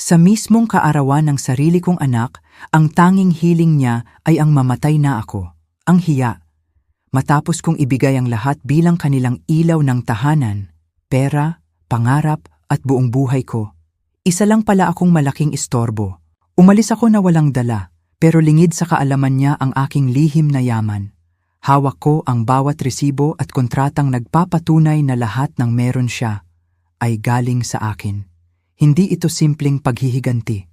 Sa mismong kaarawan ng sarili kong anak, ang tanging hiling niya ay ang mamatay na ako. Ang hiya. Matapos kong ibigay ang lahat bilang kanilang ilaw ng tahanan, pera, pangarap at buong buhay ko. Isa lang pala akong malaking istorbo. Umalis ako na walang dala, pero lingid sa kaalaman niya ang aking lihim na yaman. Hawak ko ang bawat resibo at kontratang nagpapatunay na lahat ng meron siya ay galing sa akin. Hindi ito simpleng paghihiganti.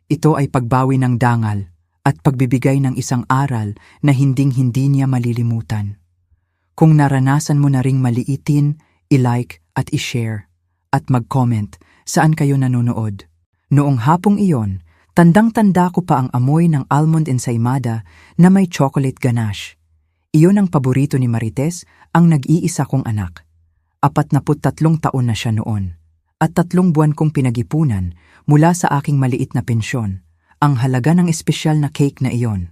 Ito ay pagbawi ng dangal at pagbibigay ng isang aral na hinding-hindi niya malilimutan. Kung naranasan mo na ring maliitin, i-like at i-share at mag-comment saan kayo nanonood. Noong hapong iyon, tandang-tanda ko pa ang amoy ng almond ensaymada na may chocolate ganache. Iyon ang paborito ni Marites, ang nag-iisa kong anak. 43 taon na siya noon. At 3 buwan kong pinag-ipunan mula sa aking maliit na pensyon, ang halaga ng espesyal na cake na iyon.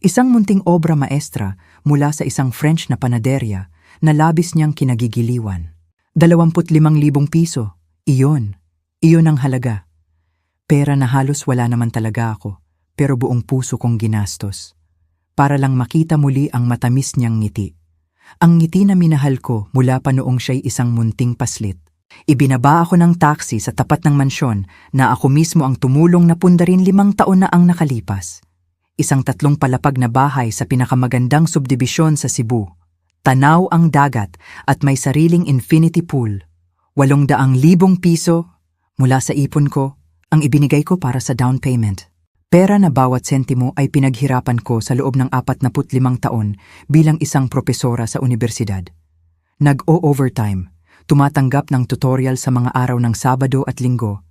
Isang munting obra maestra mula sa isang French na panaderya na labis niyang kinagigiliwan. 25,000 piso, iyon ang halaga. Pera na halos wala naman talaga ako, pero buong puso kong ginastos. Para lang makita muli ang matamis niyang ngiti. Ang ngiti na minahal ko mula pa noong siya'y isang munting paslit. Ibinaba ako ng taxi sa tapat ng mansyon na ako mismo ang tumulong na pundarin 5 taon na ang nakalipas. Isang 3 palapag na bahay sa pinakamagandang subdibisyon sa Cebu. Tanaw ang dagat at may sariling infinity pool. 800,000 piso mula sa ipon ko ang ibinigay ko para sa down payment. Pera na bawat sentimo ay pinaghirapan ko sa loob ng 45 taon bilang isang propesora sa universidad. Nag-o-overtime. Tumatanggap ng tutorial sa mga araw ng Sabado at Linggo.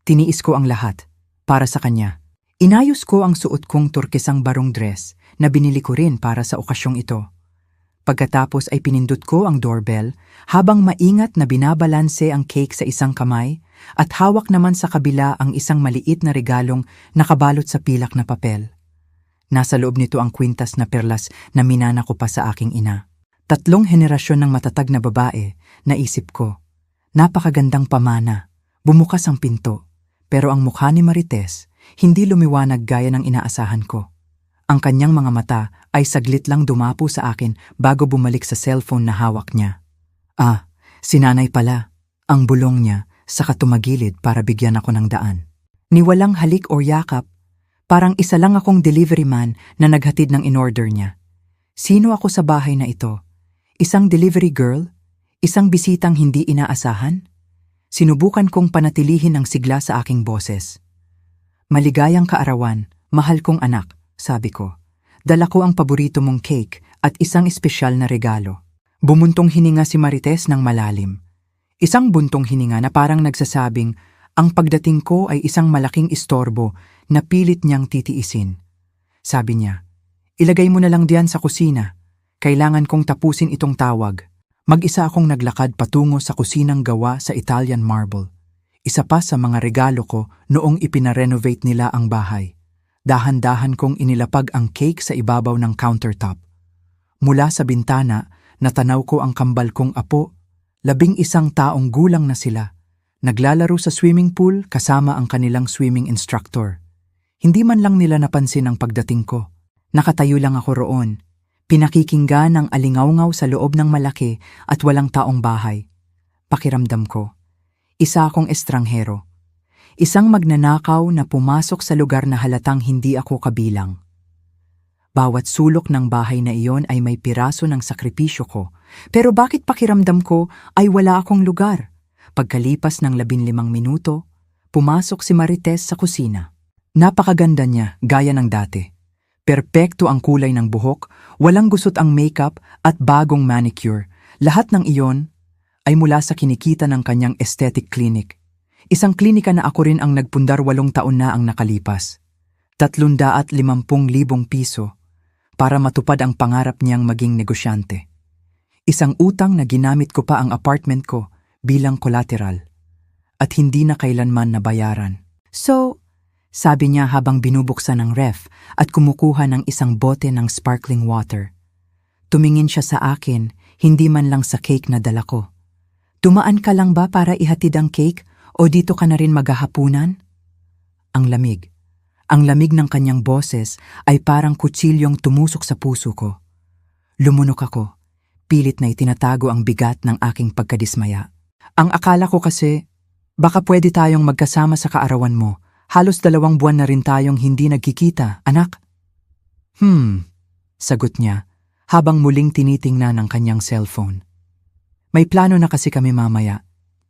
Tiniis ko ang lahat para sa kanya. Inayos ko ang suot kong turkisang barong dress na binili ko rin para sa okasyong ito. Pagkatapos ay pinindot ko ang doorbell habang maingat na binabalanse ang cake sa isang kamay at hawak naman sa kabila ang isang maliit na regalong nakabalot sa pilak na papel. Nasa loob nito ang kwintas na perlas na minana ko pa sa aking ina. 3 henerasyon ng matatag na babae, naisip ko. Napakagandang pamana, bumukas ang pinto, pero ang mukha ni Marites hindi lumiwanag gaya ng inaasahan ko. Ang kanyang mga mata ay saglit lang dumapo sa akin bago bumalik sa cellphone na hawak niya. Si nanay pala, ang bulong niya saka tumagilid para bigyan ako ng daan. Ni walang halik o yakap, parang isa lang akong delivery man na naghatid ng in-order niya. Sino ako sa bahay na ito? Isang delivery girl? Isang bisitang hindi inaasahan? Sinubukan kong panatilihin ang sigla sa aking boses. Maligayang kaarawan, mahal kong anak, sabi ko. Dala ko ang paborito mong cake at isang espesyal na regalo. Bumuntong hininga si Marites ng malalim. Isang buntong hininga na parang nagsasabing, ang pagdating ko ay isang malaking istorbo na pilit niyang titiisin. Sabi niya, ilagay mo na lang diyan sa kusina. Kailangan kong tapusin itong tawag. Mag-isa akong naglakad patungo sa kusinang gawa sa Italian marble. Isa pa sa mga regalo ko noong ipinarenovate nila ang bahay. Dahan-dahan kong inilapag ang cake sa ibabaw ng countertop. Mula sa bintana, natanaw ko ang kambal kong apo. 11 taong gulang na sila. Naglalaro sa swimming pool kasama ang kanilang swimming instructor. Hindi man lang nila napansin ang pagdating ko. Nakatayo lang ako roon. Pinakikinggan ang alingawngaw sa loob ng malaki at walang taong bahay. Pakiramdam ko, isa akong estranghero. Isang magnanakaw na pumasok sa lugar na halatang hindi ako kabilang. Bawat sulok ng bahay na iyon ay may piraso ng sakripisyo ko. Pero bakit pakiramdam ko ay wala akong lugar? Pagkalipas ng 15 minuto, pumasok si Marites sa kusina. Napakaganda niya, gaya ng dati. Perpekto ang kulay ng buhok, walang gusot ang makeup at bagong manicure. Lahat ng iyon ay mula sa kinikita ng kanyang aesthetic clinic. Isang klinika na ako rin ang nagpundar 8 taon na ang nakalipas. 350,000 piso para matupad ang pangarap niyang maging negosyante. Isang utang na ginamit ko pa ang apartment ko bilang collateral at hindi na kailanman nabayaran. So, sabi niya habang binubuksan ang ref at kumukuha ng isang bote ng sparkling water. Tumingin siya sa akin, hindi man lang sa cake na dala ko. Dumaan ka lang ba para ihatid ang cake o dito ka na rin maghahapunan? ang lamig. Ang lamig ng kanyang boses ay parang kutsilyong tumusok sa puso ko. Lumunok ako, pilit na itinatago ang bigat ng aking pagkadismaya. Ang akala ko kasi, baka pwede tayong magkasama sa kaarawan mo. Halos 2 buwan na rin tayong hindi nagkikita, anak. Sagot niya, habang muling tinitingnan ang kanyang cellphone. May plano na kasi kami mamaya.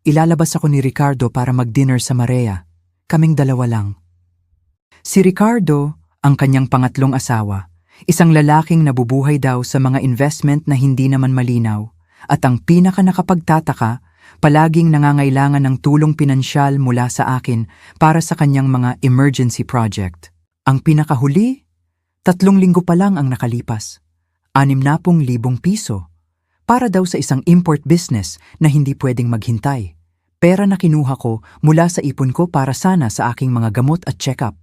Ilalabas ako ni Ricardo para mag-dinner sa Marea. Kaming 2 lang. Si Ricardo, ang kanyang pangatlong asawa, isang lalaking nabubuhay daw sa mga investment na hindi naman malinaw, at ang pinaka nakapagtataka, palaging nangangailangan ng tulong pinansyal mula sa akin para sa kanyang mga emergency project. Ang pinakahuli, 3 linggo pa lang ang nakalipas. 60,000 piso. Para daw sa isang import business na hindi pwedeng maghintay. Pera na kinuha ko mula sa ipon ko para sana sa aking mga gamot at check-up.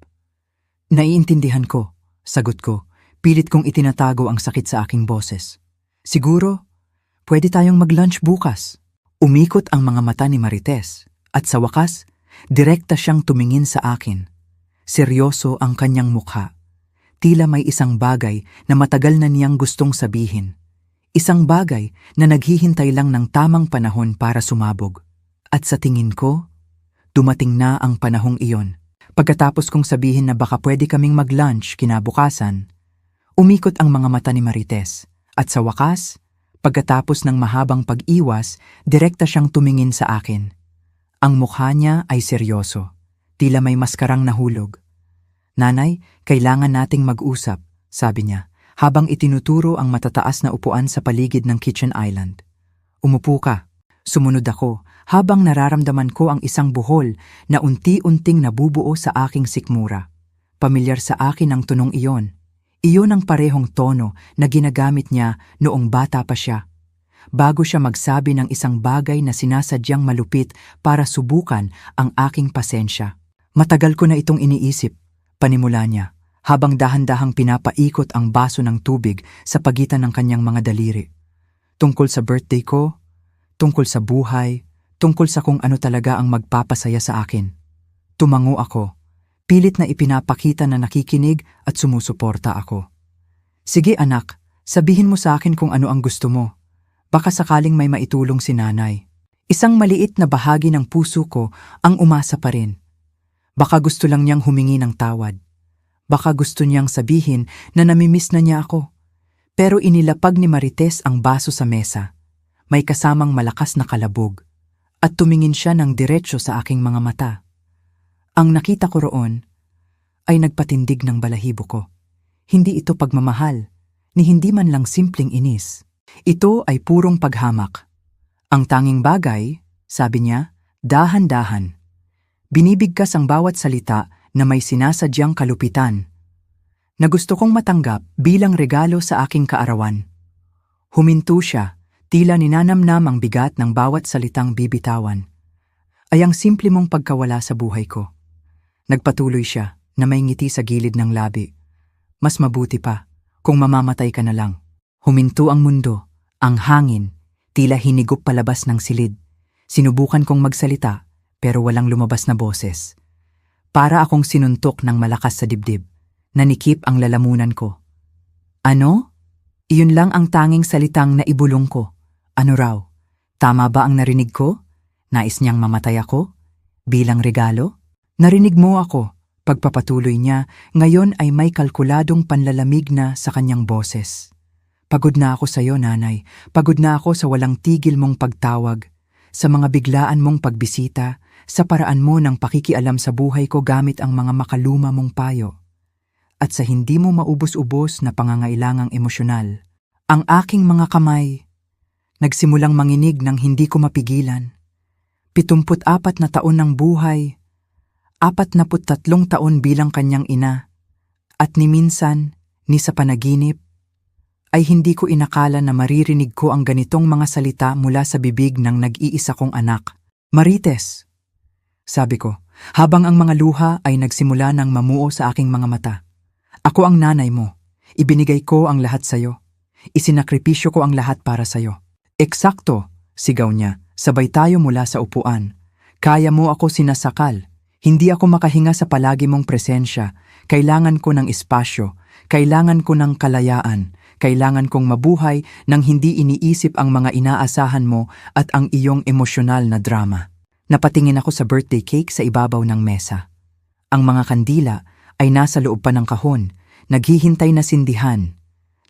Naiintindihan ko, sagot ko, pilit kong itinatago ang sakit sa aking boses. Siguro, pwede tayong mag-lunch bukas. Umikot ang mga mata ni Marites, at sa wakas, direkta siyang tumingin sa akin. Seryoso ang kanyang mukha. Tila may isang bagay na matagal na niyang gustong sabihin. Isang bagay na naghihintay lang ng tamang panahon para sumabog. At sa tingin ko, dumating na ang panahong iyon. Pagkatapos kong sabihin na baka pwede kaming mag-lunch kinabukasan, umikot ang mga mata ni Marites. At sa wakas, pagkatapos ng mahabang pag-iwas, direkta siyang tumingin sa akin. Ang mukha niya ay seryoso. Tila may maskarang nahulog. Nanay, kailangan nating mag-usap, sabi niya, habang itinuturo ang matataas na upuan sa paligid ng kitchen island. Umupo ka. Sumunod ako, habang nararamdaman ko ang isang buhol na unti-unting nabubuo sa aking sikmura. Pamilyar sa akin ang tunong iyon. Iyon ang parehong tono na ginagamit niya noong bata pa siya. Bago siya magsabi ng isang bagay na sinasadyang malupit para subukan ang aking pasensya. Matagal ko na itong iniisip, panimula niya, habang dahan-dahang pinapaikot ang baso ng tubig sa pagitan ng kanyang mga daliri. Tungkol sa birthday ko, tungkol sa buhay, tungkol sa kung ano talaga ang magpapasaya sa akin. Tumango ako, pilit na ipinapakita na nakikinig at sumusuporta ako. Sige anak, sabihin mo sa akin kung ano ang gusto mo. Baka sakaling may maitulong si nanay. Isang maliit na bahagi ng puso ko ang umasa pa rin. Baka gusto lang niyang humingi ng tawad. Baka gusto niyang sabihin na namimiss na niya ako. Pero inilapag ni Marites ang baso sa mesa. May kasamang malakas na kalabog. At tumingin siya ng diretso sa aking mga mata. Ang nakita ko roon ay nagpatindig ng balahibo ko. Hindi ito pagmamahal, ni hindi man lang simpleng inis. Ito ay purong paghamak. Ang tanging bagay, sabi niya, dahan-dahan. Binibigkas ang bawat salita na may sinasadyang kalupitan, na gusto kong matanggap bilang regalo sa aking kaarawan. Huminto siya, tila ninanamnam ang bigat ng bawat salitang bibitawan. Ay ang simple mong pagkawala sa buhay ko. Nagpatuloy siya na may ngiti sa gilid ng labi. Mas mabuti pa kung mamamatay ka na lang. Huminto ang mundo, ang hangin, tila hinigop palabas ng silid. Sinubukan kong magsalita pero walang lumabas na boses. Para akong sinuntok ng malakas sa dibdib. Nanikip ang lalamunan ko. Ano? Iyon lang ang tanging salitang naibulong ko. Ano raw? Tama ba ang narinig ko? Nais niyang mamatay ako? Bilang regalo? Narinig mo ako. Pagpapatuloy niya, ngayon ay may kalkuladong panlalamig na sa kanyang boses. Pagod na ako sa iyo, nanay. Pagod na ako sa walang tigil mong pagtawag, sa mga biglaan mong pagbisita, sa paraan mo ng pakikialam sa buhay ko gamit ang mga makaluma mong payo. At sa hindi mo maubos-ubos na pangangailangang emosyonal. Ang aking mga kamay, nagsimulang manginig ng hindi ko mapigilan. 74 na taon ng buhay, 43 taon bilang kanyang ina, at ni minsan, ni sa panaginip, ay hindi ko inakala na maririnig ko ang ganitong mga salita mula sa bibig ng nag-iisa kong anak. Marites, sabi ko, habang ang mga luha ay nagsimula ng mamuo sa aking mga mata. Ako ang nanay mo. Ibinigay ko ang lahat sa'yo. Isinakripisyo ko ang lahat para sa'yo. Eksakto, sigaw niya, sabay tayo mula sa upuan. Kaya mo ako sinasakal. Hindi ako makahinga sa palagi mong presensya. Kailangan ko ng espasyo. Kailangan ko ng kalayaan. Kailangan kong mabuhay nang hindi iniisip ang mga inaasahan mo at ang iyong emosyonal na drama. Napatingin ako sa birthday cake sa ibabaw ng mesa. Ang mga kandila ay nasa loob pa ng kahon, naghihintay na sindihan.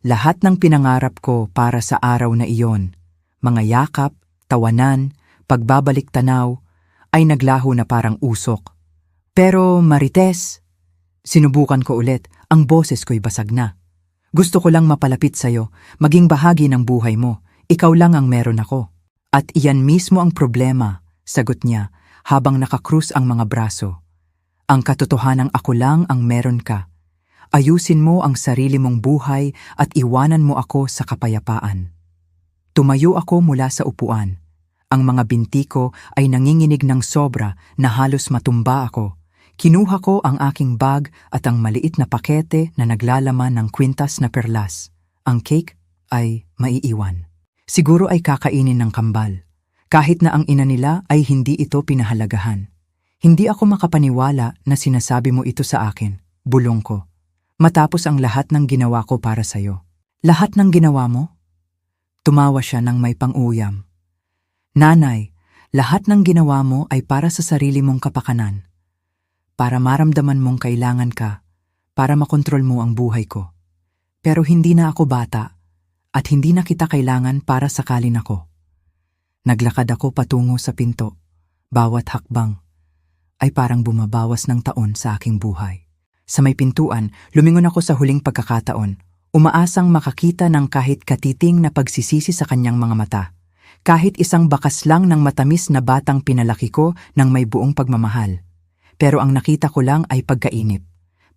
Lahat ng pinangarap ko para sa araw na iyon, mga yakap, tawanan, pagbabalik tanaw, ay naglaho na parang usok. Pero Marites, sinubukan ko ulit, ang boses ko'y basag na. Gusto ko lang mapalapit sa'yo, maging bahagi ng buhay mo. Ikaw lang ang meron ako. At iyan mismo ang problema, sagot niya habang nakakrus ang mga braso. Ang katotohanang ako lang ang meron ka. Ayusin mo ang sarili mong buhay at iwanan mo ako sa kapayapaan. Tumayo ako mula sa upuan. Ang mga binti ko ay nanginginig ng sobra na halos matumba ako. Kinuha ko ang aking bag at ang maliit na pakete na naglalaman ng kwintas na perlas. Ang cake ay maiiwan. Siguro ay kakainin ng kambal. Kahit na ang ina nila ay hindi ito pinahalagahan. Hindi ako makapaniwala na sinasabi mo ito sa akin, bulong ko. Matapos ang lahat ng ginawa ko para sa'yo. Lahat ng ginawa mo? Tumawa siya ng may pang-uyam. Nanay, lahat ng ginawa mo ay para sa sarili mong kapakanan. Para maramdaman mong kailangan ka, para makontrol mo ang buhay ko. Pero hindi na ako bata, at hindi na kita kailangan para sakalin ako. Naglakad ako patungo sa pinto. Bawat hakbang ay parang bumabawas ng taon sa aking buhay. Sa may pintuan, lumingon ako sa huling pagkakataon, umaasang makakita ng kahit katiting na pagsisisi sa kanyang mga mata. Kahit isang bakas lang ng matamis na batang pinalaki ko ng may buong pagmamahal. Pero ang nakita ko lang ay pagkainip.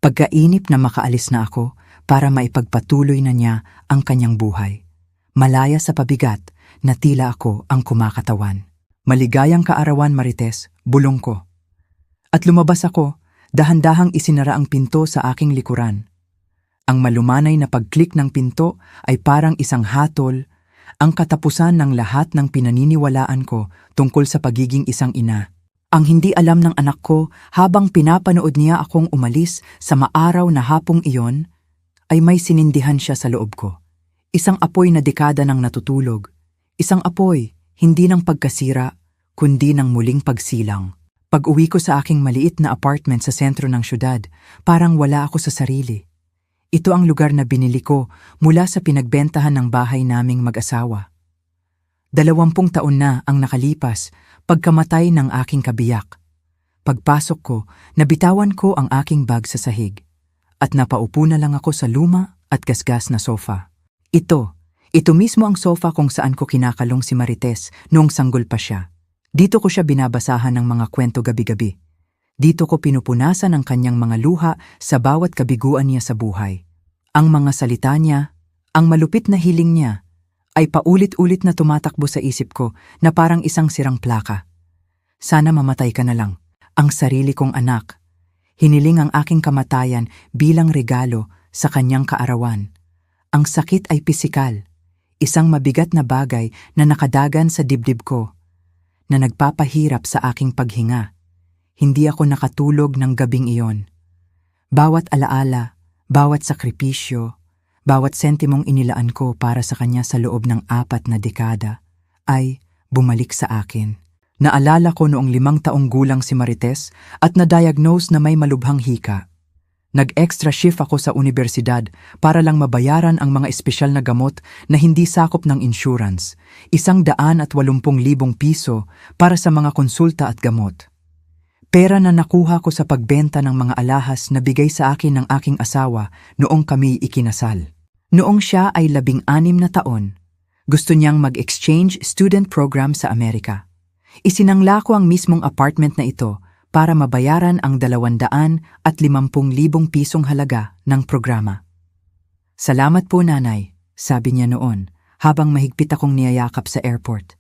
Pagkainip na makaalis na ako para maipagpatuloy na niya ang kanyang buhay. Malaya sa pabigat na tila ako ang kumakatawan. Maligayang kaarawan, Marites, bulong ko. At lumabas ako, dahan-dahang isinara ang pinto sa aking likuran. Ang malumanay na pag-click ng pinto ay parang isang hatol, ang katapusan ng lahat ng pinaniniwalaan ko tungkol sa pagiging isang ina. Ang hindi alam ng anak ko habang pinapanood niya akong umalis sa maaraw na hapong iyon, ay may sinindihan siya sa loob ko. Isang apoy na dekada nang natutulog. Isang apoy, hindi ng pagkasira, kundi ng muling pagsilang. Pag-uwi ko sa aking maliit na apartment sa sentro ng syudad, parang wala ako sa sarili. Ito ang lugar na binili ko mula sa pinagbentahan ng bahay naming mag-asawa. 20 taon na ang nakalipas pagkamatay ng aking kabiyak. Pagpasok ko, nabitawan ko ang aking bag sa sahig at napaupo na lang ako sa luma at gasgas na sofa. Ito mismo ang sofa kung saan ko kinakalong si Marites noong sanggol pa siya. Dito ko siya binabasahan ng mga kwento gabi-gabi. Dito ko pinupunasan ang kanyang mga luha sa bawat kabiguan niya sa buhay. Ang mga salita niya, ang malupit na hiling niya, ay paulit-ulit na tumatakbo sa isip ko na parang isang sirang plaka. Sana mamatay ka na lang, ang sarili kong anak. Hiniling ang aking kamatayan bilang regalo sa kanyang kaarawan. Ang sakit ay pisikal, isang mabigat na bagay na nakadagan sa dibdib ko, na nagpapahirap sa aking paghinga. Hindi ako nakatulog ng gabing iyon. Bawat alaala, bawat sakripisyo, bawat sentimong inilaan ko para sa kanya sa loob ng 4 na dekada ay bumalik sa akin. Naalala ko noong 5 taong gulang si Marites at na-diagnose na may malubhang hika. Nag-extra shift ako sa universidad para lang mabayaran ang mga espesyal na gamot na hindi sakop ng insurance, 180,000 piso para sa mga konsulta at gamot. Pera na nakuha ko sa pagbenta ng mga alahas na bigay sa akin ng aking asawa noong kami ikinasal. Noong siya ay 16 na taon, gusto niyang mag-exchange student program sa Amerika. Isinangla ko ang mismong apartment na ito para mabayaran ang 250,000 pisong halaga ng programa. Salamat po, nanay, sabi niya noon habang mahigpit akong niyayakap sa airport.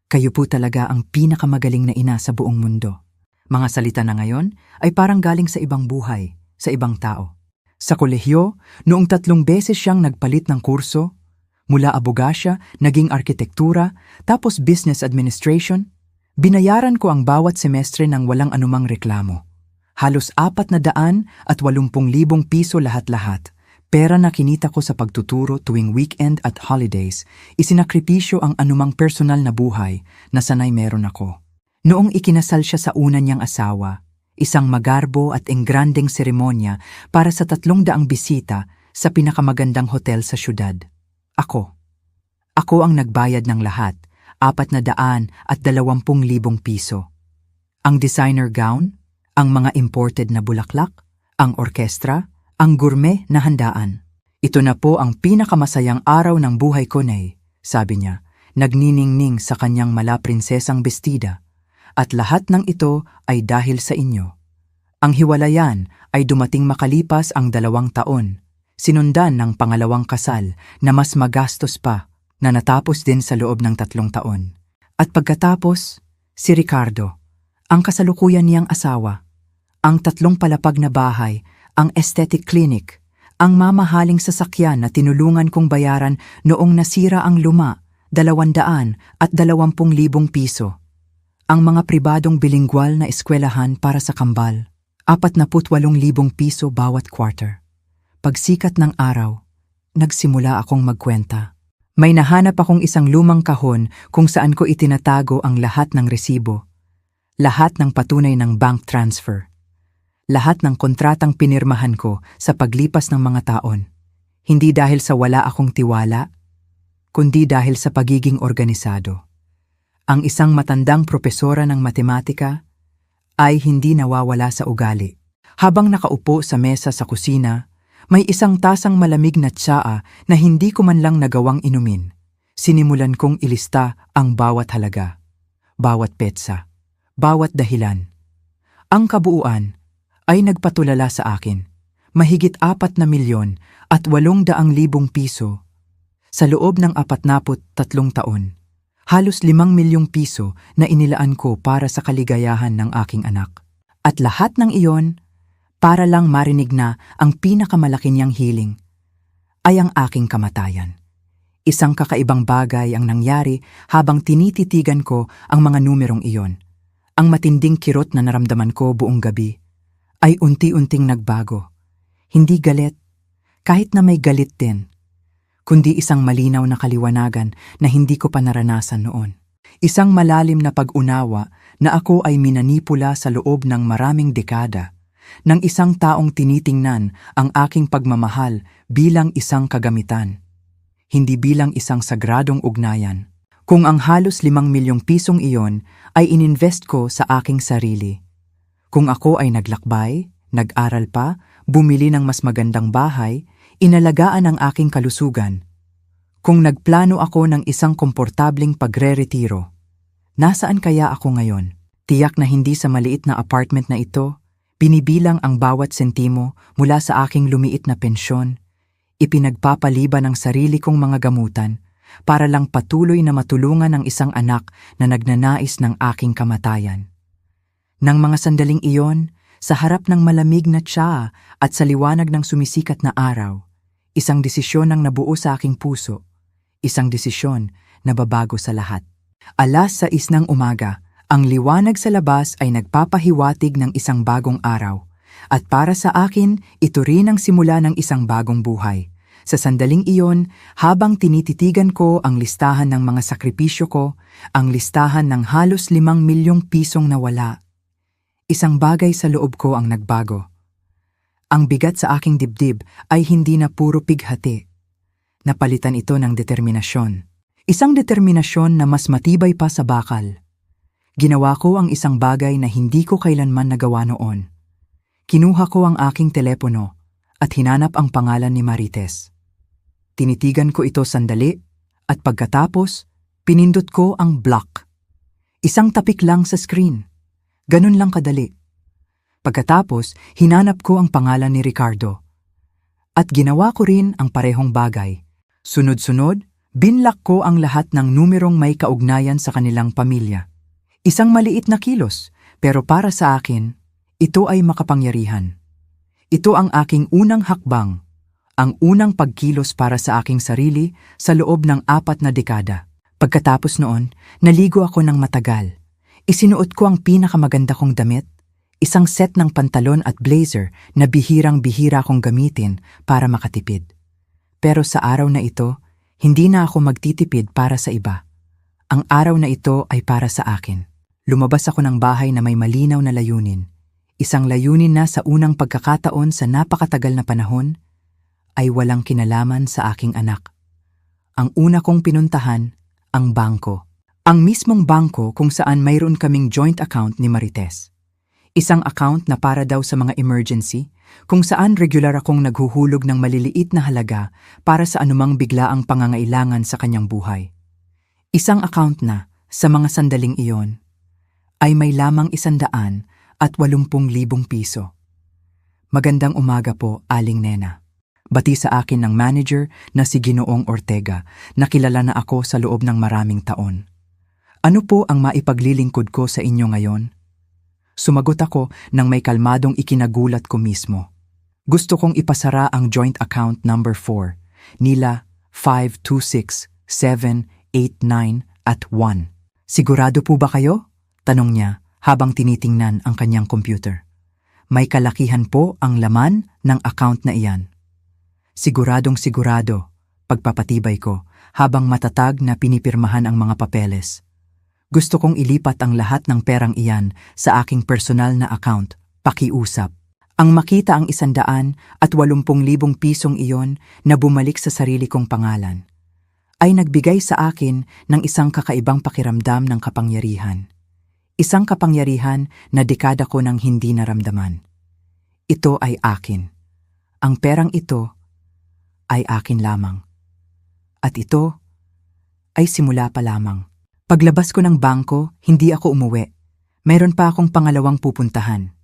Kayo po talaga ang pinakamagaling na ina sa buong mundo. Mga salita na ngayon ay parang galing sa ibang buhay, sa ibang tao. Sa kolehiyo, noong 3 beses siyang nagpalit ng kurso, mula abogasya, naging arkitektura, tapos business administration, Binayaran ko ang bawat semestre ng walang anumang reklamo. Halos 480,000 piso lahat-lahat. Pera na kinita ko sa pagtuturo tuwing weekend at holidays, isinakripisyo ang anumang personal na buhay na sanay meron ako. Noong ikinasal siya sa una niyang asawa, isang magarbo at engrandeng seremonya para sa 300 bisita sa pinakamagandang hotel sa syudad. Ako ang nagbayad ng lahat, 420,000 piso. Ang designer gown, ang mga imported na bulaklak, ang orkestra, ang gourmet na handaan. Ito na po ang pinakamasayang araw ng buhay ko, Nay, sabi niya, nagniningning sa kanyang malaprinsesang bestida. At lahat ng ito ay dahil sa inyo. Ang hiwalayan ay dumating makalipas ang 2 taon, sinundan ng pangalawang kasal na mas magastos pa, na natapos din sa loob ng 3 taon. At pagkatapos, si Ricardo, ang kasalukuyan niyang asawa, ang 3 palapag na bahay, ang aesthetic clinic, ang mamahaling sasakyan na tinulungan kong bayaran noong nasira ang luma, 220,000 piso. Ang mga pribadong bilingwal na eskwelahan para sa kambal, 48,000 piso bawat quarter. Pagsikat ng araw, nagsimula akong magkwenta. May nahanap akong isang lumang kahon kung saan ko itinatago ang lahat ng resibo, lahat ng patunay ng bank transfer, lahat ng kontratang pinirmahan ko sa paglipas ng mga taon. Hindi dahil sa wala akong tiwala, kundi dahil sa pagiging organisado. Ang isang matandang propesora ng matematika ay hindi nawawala sa ugali. Habang nakaupo sa mesa sa kusina, may isang tasang malamig na tsaa na hindi ko man lang nagawang inumin. Sinimulan kong ilista ang bawat halaga, bawat petsa, bawat dahilan. Ang kabuuan ay nagpatulala sa akin. Mahigit 4,800,000 piso sa loob ng 43 taon. Halos 5,000,000 piso na inilaan ko para sa kaligayahan ng aking anak. At lahat ng iyon, para lang marinig na ang pinakamalaki niyang hiling ay ang aking kamatayan. Isang kakaibang bagay ang nangyari habang tinititigan ko ang mga numerong iyon. Ang matinding kirot na naramdaman ko buong gabi ay unti-unting nagbago. Hindi galit, kahit na may galit din, kundi isang malinaw na kaliwanagan na hindi ko pa naranasan noon. Isang malalim na pag-unawa na ako ay minanipula sa loob ng maraming dekada, ng isang taong tinitingnan ang aking pagmamahal bilang isang kagamitan, hindi bilang isang sagradong ugnayan. Kung ang halos 5,000,000 pisong iyon ay ininvest ko sa aking sarili, kung ako ay naglakbay, nag-aral pa, bumili ng mas magandang bahay, inalagaan ang aking kalusugan. Kung nagplano ako ng isang komportabling pagre-retiro, nasaan kaya ako ngayon? Tiyak na hindi sa maliit na apartment na ito, binibilang ang bawat sentimo mula sa aking lumiit na pensyon, ipinagpapaliban ang sarili kong mga gamutan para lang patuloy na matulungan ang isang anak na nagnanais ng aking kamatayan. Nang mga sandaling iyon, sa harap ng malamig na tsaa at sa liwanag ng sumisikat na araw, isang desisyon ang nabuo sa aking puso, isang desisyon na babago sa lahat. 6:00 ng umaga, ang liwanag sa labas ay nagpapahiwatig ng isang bagong araw, at para sa akin, ito rin ang simula ng isang bagong buhay. Sa sandaling iyon, habang tinititigan ko ang listahan ng mga sakripisyo ko, ang listahan ng halos 5,000,000 pisong nawala, isang bagay sa loob ko ang nagbago. Ang bigat sa aking dibdib ay hindi na puro pighati. Napalitan ito ng determinasyon. Isang determinasyon na mas matibay pa sa bakal. Ginawa ko ang isang bagay na hindi ko kailanman nagawa noon. Kinuha ko ang aking telepono at hinanap ang pangalan ni Marites. Tinitigan ko ito sandali at pagkatapos, pinindot ko ang block. Isang tapik lang sa screen. Ganun lang kadali. Pagkatapos, hinanap ko ang pangalan ni Ricardo. At ginawa ko rin ang parehong bagay. Sunod-sunod, binlock ko ang lahat ng numerong may kaugnayan sa kanilang pamilya. Isang maliit na kilos, pero para sa akin, ito ay makapangyarihan. Ito ang aking unang hakbang, ang unang pagkilos para sa aking sarili sa loob ng 4 na dekada. Pagkatapos noon, naligo ako ng matagal. Isinuot ko ang pinakamaganda kong damit, isang set ng pantalon at blazer na bihirang-bihira kong gamitin para makatipid. Pero sa araw na ito, hindi na ako magtitipid para sa iba. Ang araw na ito ay para sa akin. Lumabas ako ng bahay na may malinaw na layunin. Isang layunin na sa unang pagkakataon sa napakatagal na panahon ay walang kinalaman sa aking anak. Ang una kong pinuntahan, ang bangko. Ang mismong bangko kung saan mayroon kaming joint account ni Marites. Isang account na para daw sa mga emergency, kung saan regular akong naghuhulog ng maliliit na halaga para sa anumang biglaang pangangailangan sa kanyang buhay. Isang account na, sa mga sandaling iyon, ay may lamang 180,000 piso. Magandang umaga po, Aling Nena. Bati sa akin ng manager na si Ginoong Ortega na kilala na ako sa loob ng maraming taon. Ano po ang maipaglilingkod ko sa inyo ngayon? Sumagot ako nang may kalmadong ikinagulat ko mismo. Gusto kong ipasara ang joint account number 4, nila 526, 7, 8, 9 at 1. Sigurado po ba kayo? Tanong niya habang tinitingnan ang kanyang computer. May kalakihan po ang laman ng account na iyan. Siguradong sigurado, pagpapatibay ko habang matatag na pinipirmahan ang mga papeles. Gusto kong ilipat ang lahat ng perang iyan sa aking personal na account, pakiusap. Ang makita ang 180,000 pisong iyon na bumalik sa sarili kong pangalan, ay nagbigay sa akin ng isang kakaibang pakiramdam ng kapangyarihan. Isang kapangyarihan na dekada ko nang hindi naramdaman. Ito ay akin. Ang perang ito ay akin lamang. At ito ay simula pa lamang. Paglabas ko ng bangko, hindi ako umuwi. Mayroon pa akong pangalawang pupuntahan.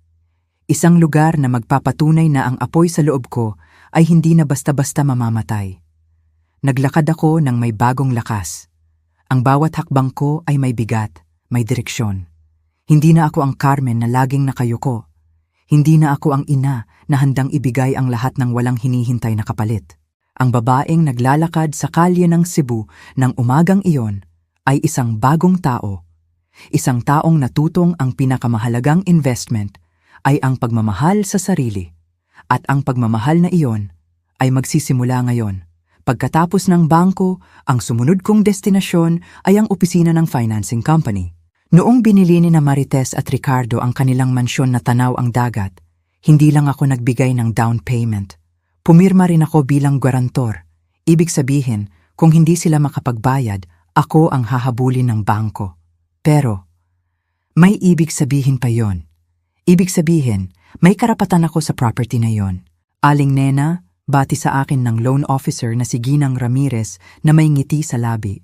Isang lugar na magpapatunay na ang apoy sa loob ko ay hindi na basta-basta mamamatay. Naglakad ako ng may bagong lakas. Ang bawat hakbang ko ay may bigat, may direksyon. Hindi na ako ang Carmen na laging nakayuko. Hindi na ako ang ina na handang ibigay ang lahat ng walang hinihintay na kapalit. Ang babaeng naglalakad sa kalye ng Cebu ng umagang iyon ay isang bagong tao. Isang taong natutong ang pinakamahalagang investment ay ang pagmamahal sa sarili. At ang pagmamahal na iyon ay magsisimula ngayon. Pagkatapos ng bangko, ang sumunod kong destinasyon ay ang opisina ng financing company. Noong binili ni na Marites at Ricardo ang kanilang mansyon na tanaw ang dagat, hindi lang ako nagbigay ng down payment. Pumirma rin ako bilang guarantor. Ibig sabihin, kung hindi sila makapagbayad, ako ang hahabulin ng bangko. Pero, may ibig sabihin pa yon. Ibig sabihin, may karapatan ako sa property na yon. Aling Nena, bati sa akin ng loan officer na si Ginang Ramirez na may ngiti sa labi.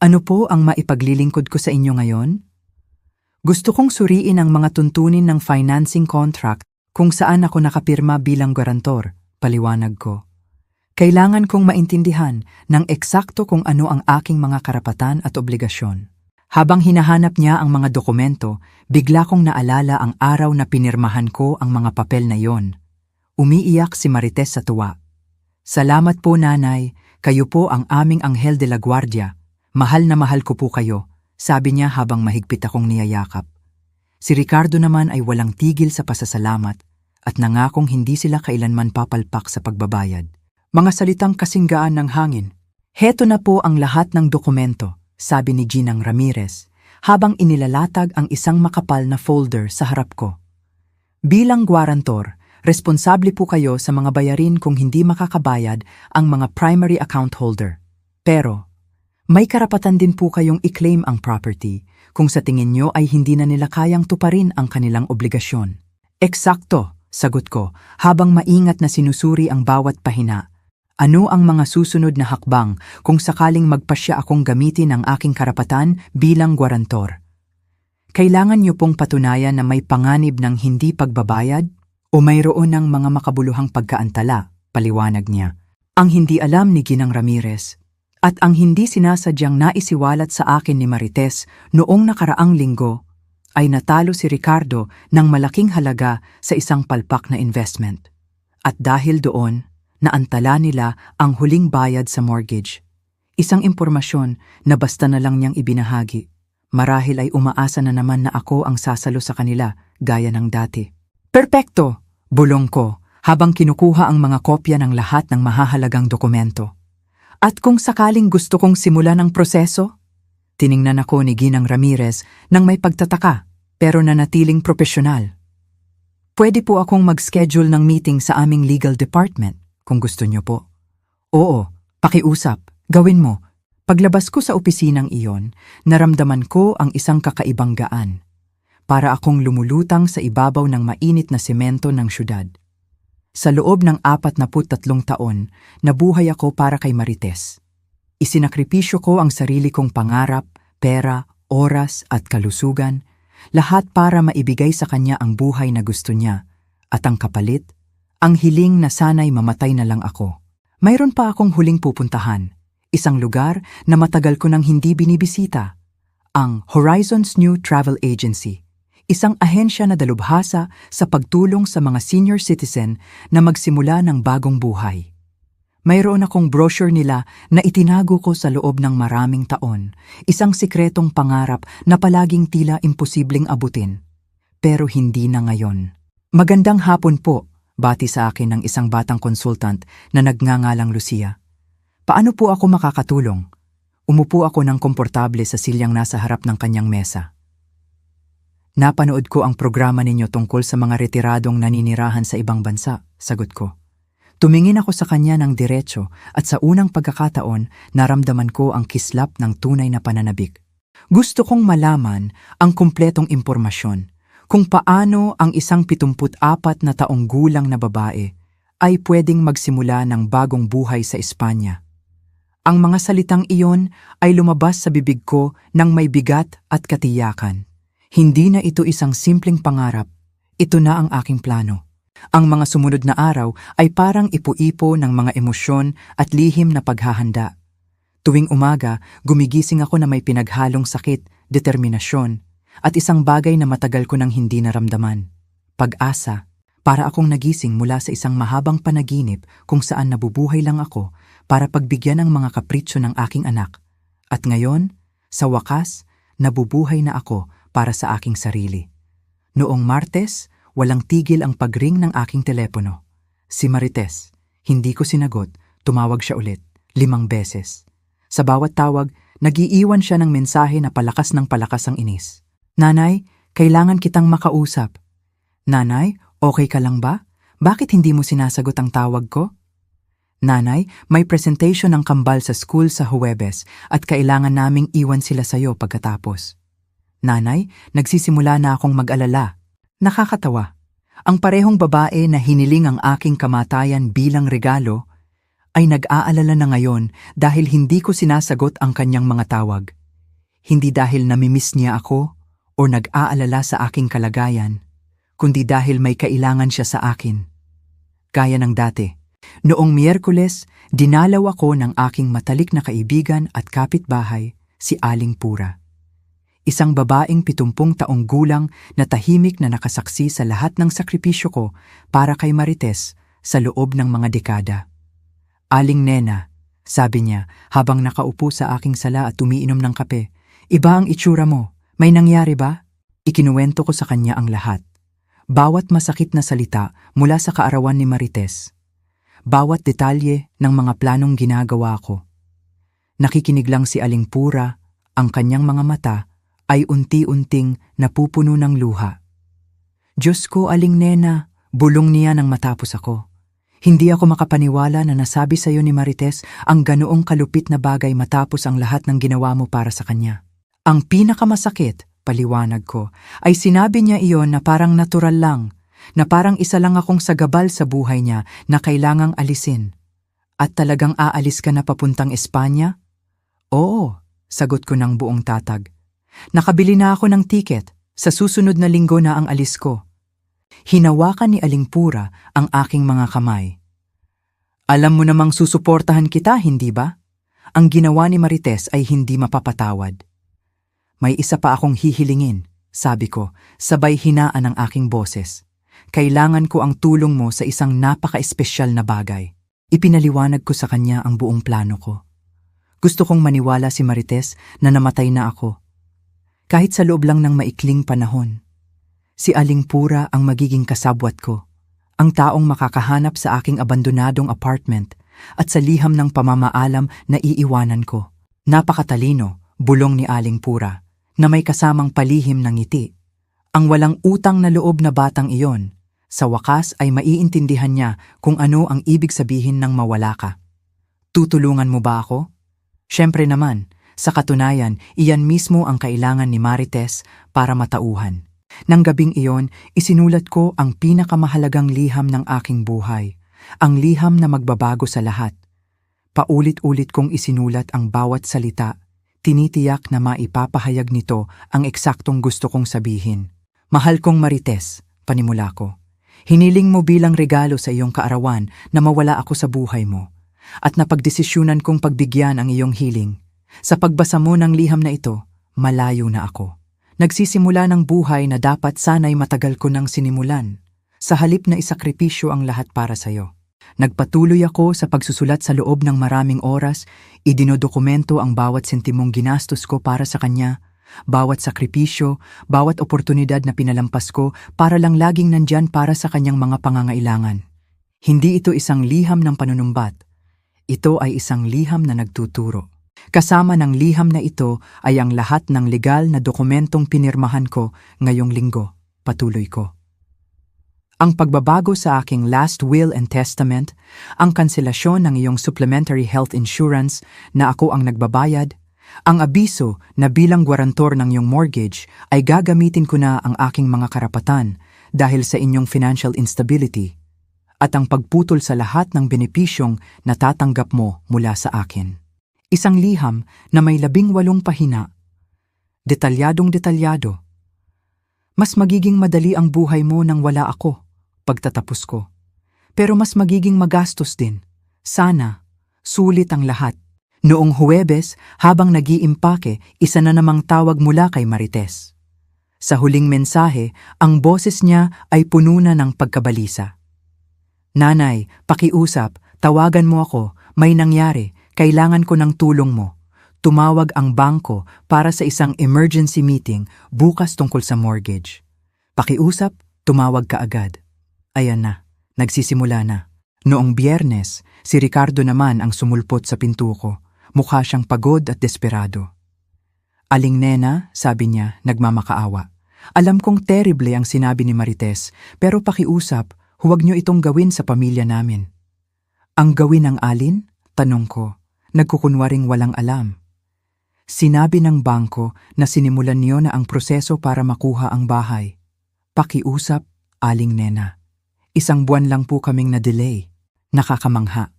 Ano po ang maipaglilingkod ko sa inyo ngayon? Gusto kong suriin ang mga tuntunin ng financing contract kung saan ako nakapirma bilang guarantor, paliwanag ko. Kailangan kong maintindihan ng eksakto kung ano ang aking mga karapatan at obligasyon. Habang hinahanap niya ang mga dokumento, bigla kong naalala ang araw na pinirmahan ko ang mga papel na yon. Umiiyak si Marites sa tuwa. Salamat po nanay, kayo po ang aming anghel de la guardia. Mahal na mahal ko po kayo, sabi niya habang mahigpit akong niyayakap. Si Ricardo naman ay walang tigil sa pasasalamat at nangakong hindi sila kailanman papalpak sa pagbabayad. Mga salitang kasinggaan ng hangin. Heto na po ang lahat ng dokumento, sabi ni Ginang Ramirez, habang inilalatag ang isang makapal na folder sa harap ko. Bilang guarantor, responsable po kayo sa mga bayarin kung hindi makakabayad ang mga primary account holder. Pero, may karapatan din po kayong i-claim ang property kung sa tingin nyo ay hindi na nila kayang tuparin ang kanilang obligasyon. Eksakto, sagot ko, habang maingat na sinusuri ang bawat pahina. Ano ang mga susunod na hakbang kung sakaling magpasya akong gamitin ang aking karapatan bilang guarantor? Kailangan niyo pong patunayan na may panganib ng hindi pagbabayad o mayroon ng mga makabuluhang pagkaantala, paliwanag niya. Ang hindi alam ni Ginang Ramirez at ang hindi sinasadyang naisiwalat sa akin ni Marites noong nakaraang linggo ay natalo si Ricardo ng malaking halaga sa isang palpak na investment. At dahil doon, naantala nila ang huling bayad sa mortgage. Isang impormasyon na basta na lang niyang ibinahagi. Marahil ay umaasa na naman na ako ang sasalo sa kanila gaya ng dati. Perpekto! Bulong ko habang kinukuha ang mga kopya ng lahat ng mahahalagang dokumento. At kung sakaling gusto kong simulan ang proseso? Tiningnan ako ni Ginang Ramirez nang may pagtataka pero nanatiling propesyonal. Pwede po akong mag-schedule ng meeting sa aming legal department kung gusto niyo po. Oo, pakiusap, gawin mo. Paglabas ko sa opisinang iyon, naramdaman ko ang isang kakaibang gaan. Para akong lumulutang sa ibabaw ng mainit na semento ng syudad. Sa loob ng 43 taon, nabuhay ako para kay Marites. Isinakripisyo ko ang sarili kong pangarap, pera, oras at kalusugan, lahat para maibigay sa kanya ang buhay na gusto niya, at ang kapalit, ang hiling na sana'y mamatay na lang ako. Mayroon pa akong huling pupuntahan, isang lugar na matagal ko nang hindi binibisita, ang Horizons New Travel Agency, isang ahensya na dalubhasa sa pagtulong sa mga senior citizen na magsimula ng bagong buhay. Mayroon akong brochure nila na itinago ko sa loob ng maraming taon, isang sikretong pangarap na palaging tila imposibleng abutin. Pero hindi na ngayon. Magandang hapon po, bati sa akin ng isang batang consultant na nagngangalang Lucia. Paano po ako makakatulong? Umupo ako ng komportable sa silyang nasa harap ng kanyang mesa. Napanood ko ang programa ninyo tungkol sa mga retiradong naninirahan sa ibang bansa, sagot ko. Tumingin ako sa kanya ng diretso at sa unang pagkakataon naramdaman ko ang kislap ng tunay na pananabik. Gusto kong malaman ang kumpletong impormasyon kung paano ang isang 74 na taong gulang na babae ay pwedeng magsimula ng bagong buhay sa Espanya. Ang mga salitang iyon ay lumabas sa bibig ko ng may bigat at katiyakan. Hindi na ito isang simpleng pangarap, ito na ang aking plano. Ang mga sumunod na araw ay parang ipo-ipo ng mga emosyon at lihim na paghahanda. Tuwing umaga, gumigising ako na may pinaghalong sakit, determinasyon, at isang bagay na matagal ko nang hindi naramdaman. Pag-asa, para akong nagising mula sa isang mahabang panaginip kung saan nabubuhay lang ako para pagbigyan ng mga kapritsyo ng aking anak. At ngayon, sa wakas, nabubuhay na ako para sa aking sarili. Noong Martes, walang tigil ang pagring ng aking telepono. Si Marites. Hindi ko sinagot, tumawag siya ulit, 5 beses. Sa bawat tawag, nag-iiwan siya ng mensahe na palakas ng palakas ang inis. Nanay, kailangan kitang makausap. Nanay, okay ka lang ba? Bakit hindi mo sinasagot ang tawag ko? Nanay, may presentation ng kambal sa school sa Huwebes at kailangan naming iwan sila sa'yo pagkatapos. Nanay, nagsisimula na akong mag-alala. Nakakatawa. Ang parehong babae na hiniling ang aking kamatayan bilang regalo ay nag-aalala na ngayon dahil hindi ko sinasagot ang kanyang mga tawag. Hindi dahil namimiss niya ako o nag-aalala sa aking kalagayan, kundi dahil may kailangan siya sa akin. Gaya ng dati, noong Miyerkules, dinalaw ako ng aking matalik na kaibigan at kapitbahay, si Aling Pura. Isang babaeng 70 taong gulang na tahimik na nakasaksi sa lahat ng sakripisyo ko para kay Marites sa loob ng mga dekada. Aling Nena, sabi niya habang nakaupo sa aking sala at umiinom ng kape, iba ang itsura mo, may nangyari ba? Ikinuwento ko sa kanya ang lahat. Bawat masakit na salita mula sa kaarawan ni Marites. Bawat detalye ng mga planong ginagawa ko. Nakikinig lang si Aling Pura, ang kanyang mga mata ay unti-unting napupuno ng luha. Diyos ko, Aling Nena, bulong niya nang matapos ako. Hindi ako makapaniwala na nasabi sa iyo ni Marites ang ganoong kalupit na bagay matapos ang lahat ng ginawa mo para sa kanya. Ang pinakamasakit, paliwanag ko, ay sinabi niya iyon na parang natural lang, na parang isa lang akong sagabal sa buhay niya na kailangang alisin. At talagang aalis ka na papuntang Espanya? Oo, sagot ko ng buong tatag. Nakabili na ako ng tiket, sa susunod na linggo na ang alis ko. Hinawakan ni Aling Pura ang aking mga kamay. Alam mo namang susuportahan kita, hindi ba? Ang ginawa ni Marites ay hindi mapapatawad. May isa pa akong hihilingin, sabi ko, sabay hinaan ang aking boses. Kailangan ko ang tulong mo sa isang napaka-espesyal na bagay. Ipinaliwanag ko sa kanya ang buong plano ko. Gusto kong maniwala si Marites na namatay na ako. kahit sa loob lang ng maikling panahon. Si Aling Pura ang magiging kasabwat ko, ang taong makakahanap sa aking abandonadong apartment at sa liham ng pamamaalam na iiwanan ko. Napakatalino, bulong ni Aling Pura, na may kasamang palihim ng ngiti. Ang walang utang na loob na batang iyon, sa wakas ay maiintindihan niya kung ano ang ibig sabihin ng mawala ka. Tutulungan mo ba ako? Siyempre naman, sa katunayan, iyan mismo ang kailangan ni Marites para matauhan. Nang gabing iyon, isinulat ko ang pinakamahalagang liham ng aking buhay, ang liham na magbabago sa lahat. Paulit-ulit kong isinulat ang bawat salita, tinitiyak na maipapahayag nito ang eksaktong gusto kong sabihin. Mahal kong Marites, panimula ko. Hiniling mo bilang regalo sa iyong kaarawan na mawala ako sa buhay mo, at napagdesisyunan kong pagbigyan ang iyong hiling. Sa pagbasa mo ng liham na ito, malayo na ako. Nagsisimula ng buhay na dapat sana'y matagal ko nang sinimulan. Sa halip na isakripisyo ang lahat para sa'yo. Nagpatuloy ako sa pagsusulat sa loob ng maraming oras, idinodokumento ang bawat sentimong ginastos ko para sa kanya, bawat sakripisyo, bawat oportunidad na pinalampas ko para lang laging nandyan para sa kanyang mga pangangailangan. Hindi ito isang liham ng panunumbat. Ito ay isang liham na nagtuturo. Kasama ng liham na ito ay ang lahat ng legal na dokumentong pinirmahan ko ngayong linggo, patuloy ko. Ang pagbabago sa aking last will and testament, ang kanselasyon ng iyong supplementary health insurance na ako ang nagbabayad, ang abiso na bilang guarantor ng iyong mortgage ay gagamitin ko na ang aking mga karapatan dahil sa inyong financial instability, at ang pagputol sa lahat ng benepisyong natatanggap mo mula sa akin. Isang liham na may 18 pahina. Detalyadong detalyado. Mas magiging madali ang buhay mo nang wala ako, pagtatapos ko. Pero mas magiging magastos din. Sana, sulit ang lahat. Noong Huwebes, habang nag-iimpake, isa na namang tawag mula kay Marites. Sa huling mensahe, ang boses niya ay puno na ng pagkabalisa. Nanay, pakiusap, tawagan mo ako, may nangyari. Kailangan ko ng tulong mo. Tumawag ang bangko para sa isang emergency meeting bukas tungkol sa mortgage. Pakiusap, tumawag ka agad. Ayan na, nagsisimula na. Noong Biyernes, si Ricardo naman ang sumulpot sa pinto ko. Mukha siyang pagod at desperado. Aling Nena, sabi niya, nagmamakaawa. Alam kong terrible ang sinabi ni Marites, pero pakiusap, huwag niyo itong gawin sa pamilya namin. Ang gawin ng alin? Tanong ko. Nagkukunwaring walang alam. Sinabi ng bangko na sinimulan niyo na ang proseso para makuha ang bahay. Pakiusap, Aling Nena. 1 buwan lang po kaming na-delay. Nakakamangha.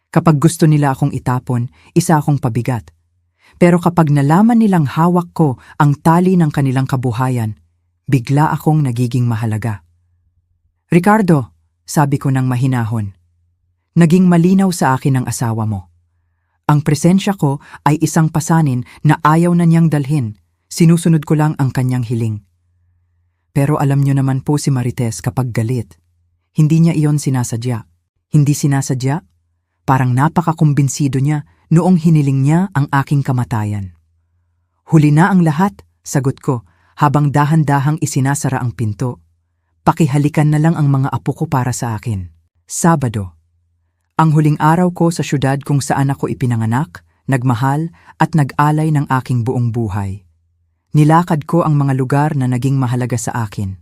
Kapag gusto nila akong itapon, isa akong pabigat. Pero kapag nalaman nilang hawak ko ang tali ng kanilang kabuhayan, bigla akong nagiging mahalaga. Ricardo, sabi ko ng mahinahon, naging malinaw sa akin ang asawa mo. Ang presensya ko ay isang pasanin na ayaw na niyang dalhin. Sinusunod ko lang ang kanyang hiling. Pero alam niyo naman po si Marites kapag galit. Hindi niya iyon sinasadya. Hindi sinasadya? Parang napakakumbinsido niya noong hiniling niya ang aking kamatayan. Huli na ang lahat, sagot ko, habang dahan-dahang isinasara ang pinto. Pakihalikan na lang ang mga apo ko para sa akin. Sabado. Ang huling araw ko sa syudad kung saan ako ipinanganak, nagmahal at nag-alay ng aking buong buhay. Nilakad ko ang mga lugar na naging mahalaga sa akin.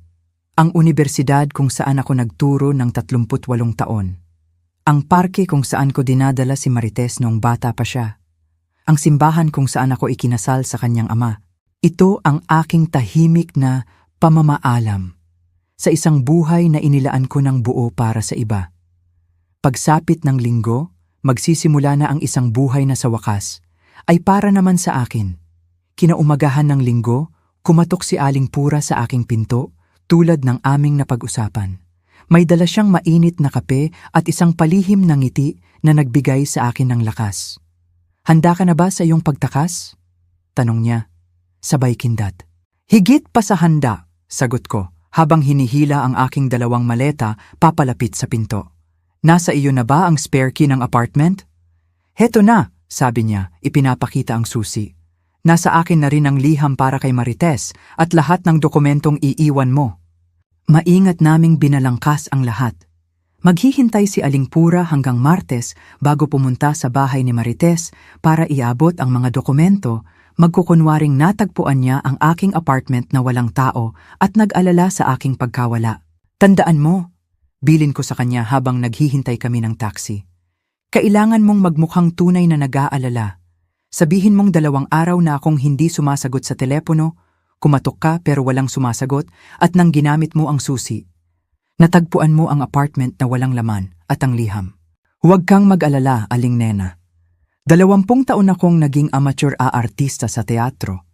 Ang unibersidad kung saan ako nagturo ng 38 taon. Ang parke kung saan ko dinadala si Marites noong bata pa siya. Ang simbahan kung saan ako ikinasal sa kanyang ama. Ito ang aking tahimik na pamamaalam sa isang buhay na inilaan ko ng buo para sa iba. Pagsapit ng linggo, magsisimula na ang isang buhay na sa wakas, ay para naman sa akin. Kinaumagahan ng linggo, kumatok si Aling Pura sa aking pinto, tulad ng aming napag-usapan. May dala siyang mainit na kape at isang palihim na ngiti na nagbigay sa akin ng lakas. Handa ka na ba sa iyong pagtakas? Tanong niya, sabay kindat. Higit pa sa handa, sagot ko, habang hinihila ang aking 2 maleta papalapit sa pinto. Nasa iyo na ba ang spare key ng apartment? Heto na, sabi niya, ipinapakita ang susi. Nasa akin na rin ang liham para kay Marites at lahat ng dokumentong iiwan mo. Maingat naming binalangkas ang lahat. Maghihintay si Aling Pura hanggang Martes bago pumunta sa bahay ni Marites para iabot ang mga dokumento. Magkukunwaring natagpuan niya ang aking apartment na walang tao at nag-alala sa aking pagkawala. Tandaan mo, bilin ko sa kanya habang naghihintay kami ng taxi. Kailangan mong magmukhang tunay na nag-aalala. Sabihin mong 2 araw na akong hindi sumasagot sa telepono, kumatok ka pero walang sumasagot at nang ginamit mo ang susi. Natagpuan mo ang apartment na walang laman at ang liham. Huwag kang mag-alala, Aling Nena. 20 taon akong naging amateur artista sa teatro.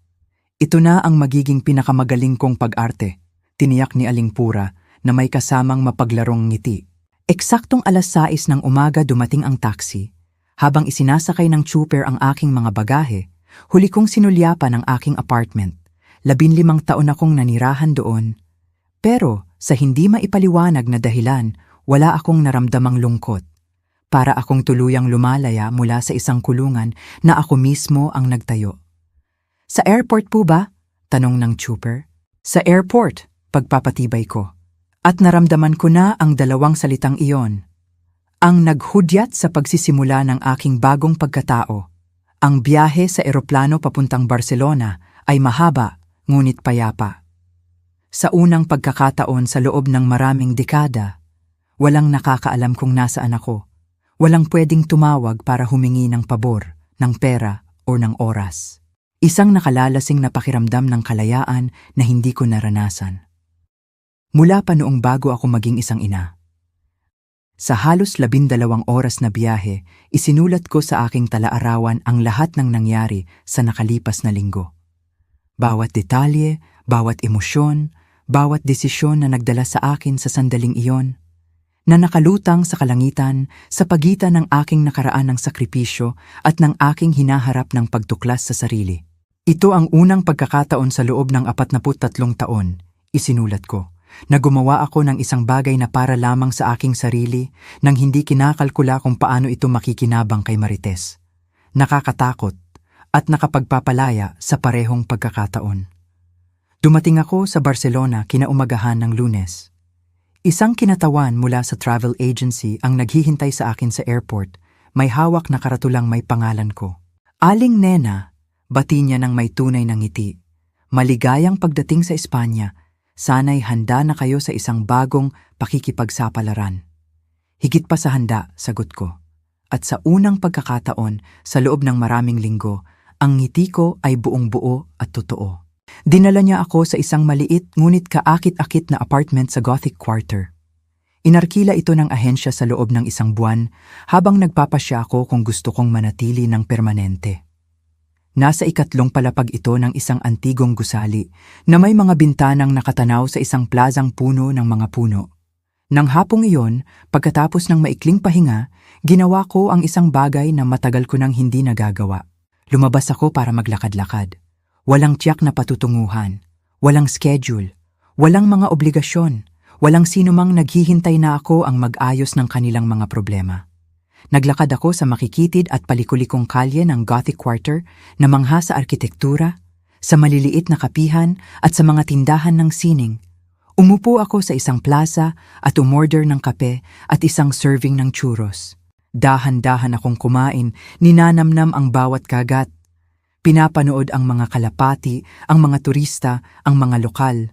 Ito na ang magiging pinakamagaling kong pag-arte, tiniyak ni Aling Pura na may kasamang mapaglarong ngiti. Eksaktong 6:00 ng umaga dumating ang taxi. Habang isinasakay ng chopper ang aking mga bagahe, huli kong sinulyapan ang aking apartment. 15 taon akong nanirahan doon. Pero sa hindi maipaliwanag na dahilan, wala akong naramdamang lungkot. Para akong tuluyang lumalaya mula sa isang kulungan na ako mismo ang nagtayo. Sa airport po ba? Tanong ng chopper. Sa airport, pagpapatibay ko. At naramdaman ko na ang 2 salitang iyon. Ang naghudyat sa pagsisimula ng aking bagong pagkatao. Ang biyahe sa eroplano papuntang Barcelona ay mahaba, ngunit payapa. Sa unang pagkakataon sa loob ng maraming dekada, walang nakakaalam kung nasaan ako. Walang pwedeng tumawag para humingi ng pabor, ng pera o ng oras. Isang nakalalasing na pakiramdam ng kalayaan na hindi ko naranasan. Mula pa noong bago ako maging isang ina. Sa halos 12 oras na biyahe, isinulat ko sa aking talaarawan ang lahat ng nangyari sa nakalipas na linggo. Bawat detalye, bawat emosyon, bawat desisyon na nagdala sa akin sa sandaling iyon, na nakalutang sa kalangitan sa pagitan ng aking nakaraan ng sakripisyo at ng aking hinaharap ng pagtuklas sa sarili. Ito ang unang pagkakataon sa loob ng 43 taon, isinulat ko, na gumawa ako ng isang bagay na para lamang sa aking sarili nang hindi kinakalkula kung paano ito makikinabang kay Marites. Nakakatakot at nakapagpapalaya sa parehong pagkakataon. Dumating ako sa Barcelona kinaumagahan ng Lunes. Isang kinatawan mula sa travel agency ang naghihintay sa akin sa airport, may hawak na karatulang may pangalan ko. Aling Nena, bati niya ng may tunay na ngiti. Maligayang pagdating sa Espanya, sana'y handa na kayo sa isang bagong pakikipagsapalaran. Higit pa sa handa, sagot ko. At sa unang pagkakataon, sa loob ng maraming linggo, ang ngiti ko ay buong buo at totoo. Dinala niya ako sa isang maliit ngunit kaakit-akit na apartment sa Gothic Quarter. Inarkila ito ng ahensya sa loob ng 1 buwan habang nagpapasya ako kung gusto kong manatili ng permanente. Nasa 3 palapag ito ng isang antigong gusali na may mga bintanang nakatanaw sa isang plazang puno ng mga puno. Nang hapong iyon, pagkatapos ng maikling pahinga, ginawa ko ang isang bagay na matagal ko nang hindi nagagawa. Lumabas ako para maglakad-lakad. Walang tiyak na patutunguhan, walang schedule, walang mga obligasyon, walang sinumang naghihintay na ako ang mag-ayos ng kanilang mga problema. Naglakad ako sa makikitid at palikulikong kalye ng Gothic Quarter na mangha sa arkitektura, sa maliliit na kapihan at sa mga tindahan ng sining. Umupo ako sa isang plaza at umorder ng kape at isang serving ng churros. Dahan-dahan akong kumain, ninanamnam ang bawat kagat. Pinapanood ang mga kalapati, ang mga turista, ang mga lokal.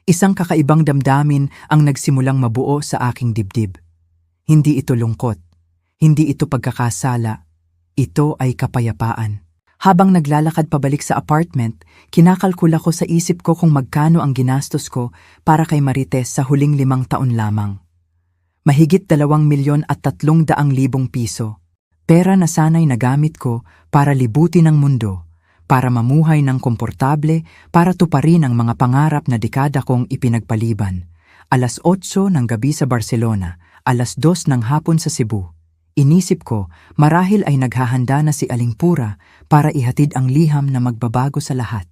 Isang kakaibang damdamin ang nagsimulang mabuo sa aking dibdib. Hindi ito lungkot. Hindi ito pagkakasala. Ito ay kapayapaan. Habang naglalakad pabalik sa apartment, kinakalkula ko sa isip ko kung magkano ang ginastos ko para kay Marites sa huling 5 taon lamang. Mahigit 2,300,000 piso. Pera na sana'y nagamit ko para libutin ang mundo, para mamuhay ng komportable, para tuparin ang mga pangarap na dekada kong ipinagpaliban. 8:00 ng gabi sa Barcelona, 2:00 ng hapon sa Cebu. Inisip ko, marahil ay naghahanda na si Aling Pura para ihatid ang liham na magbabago sa lahat.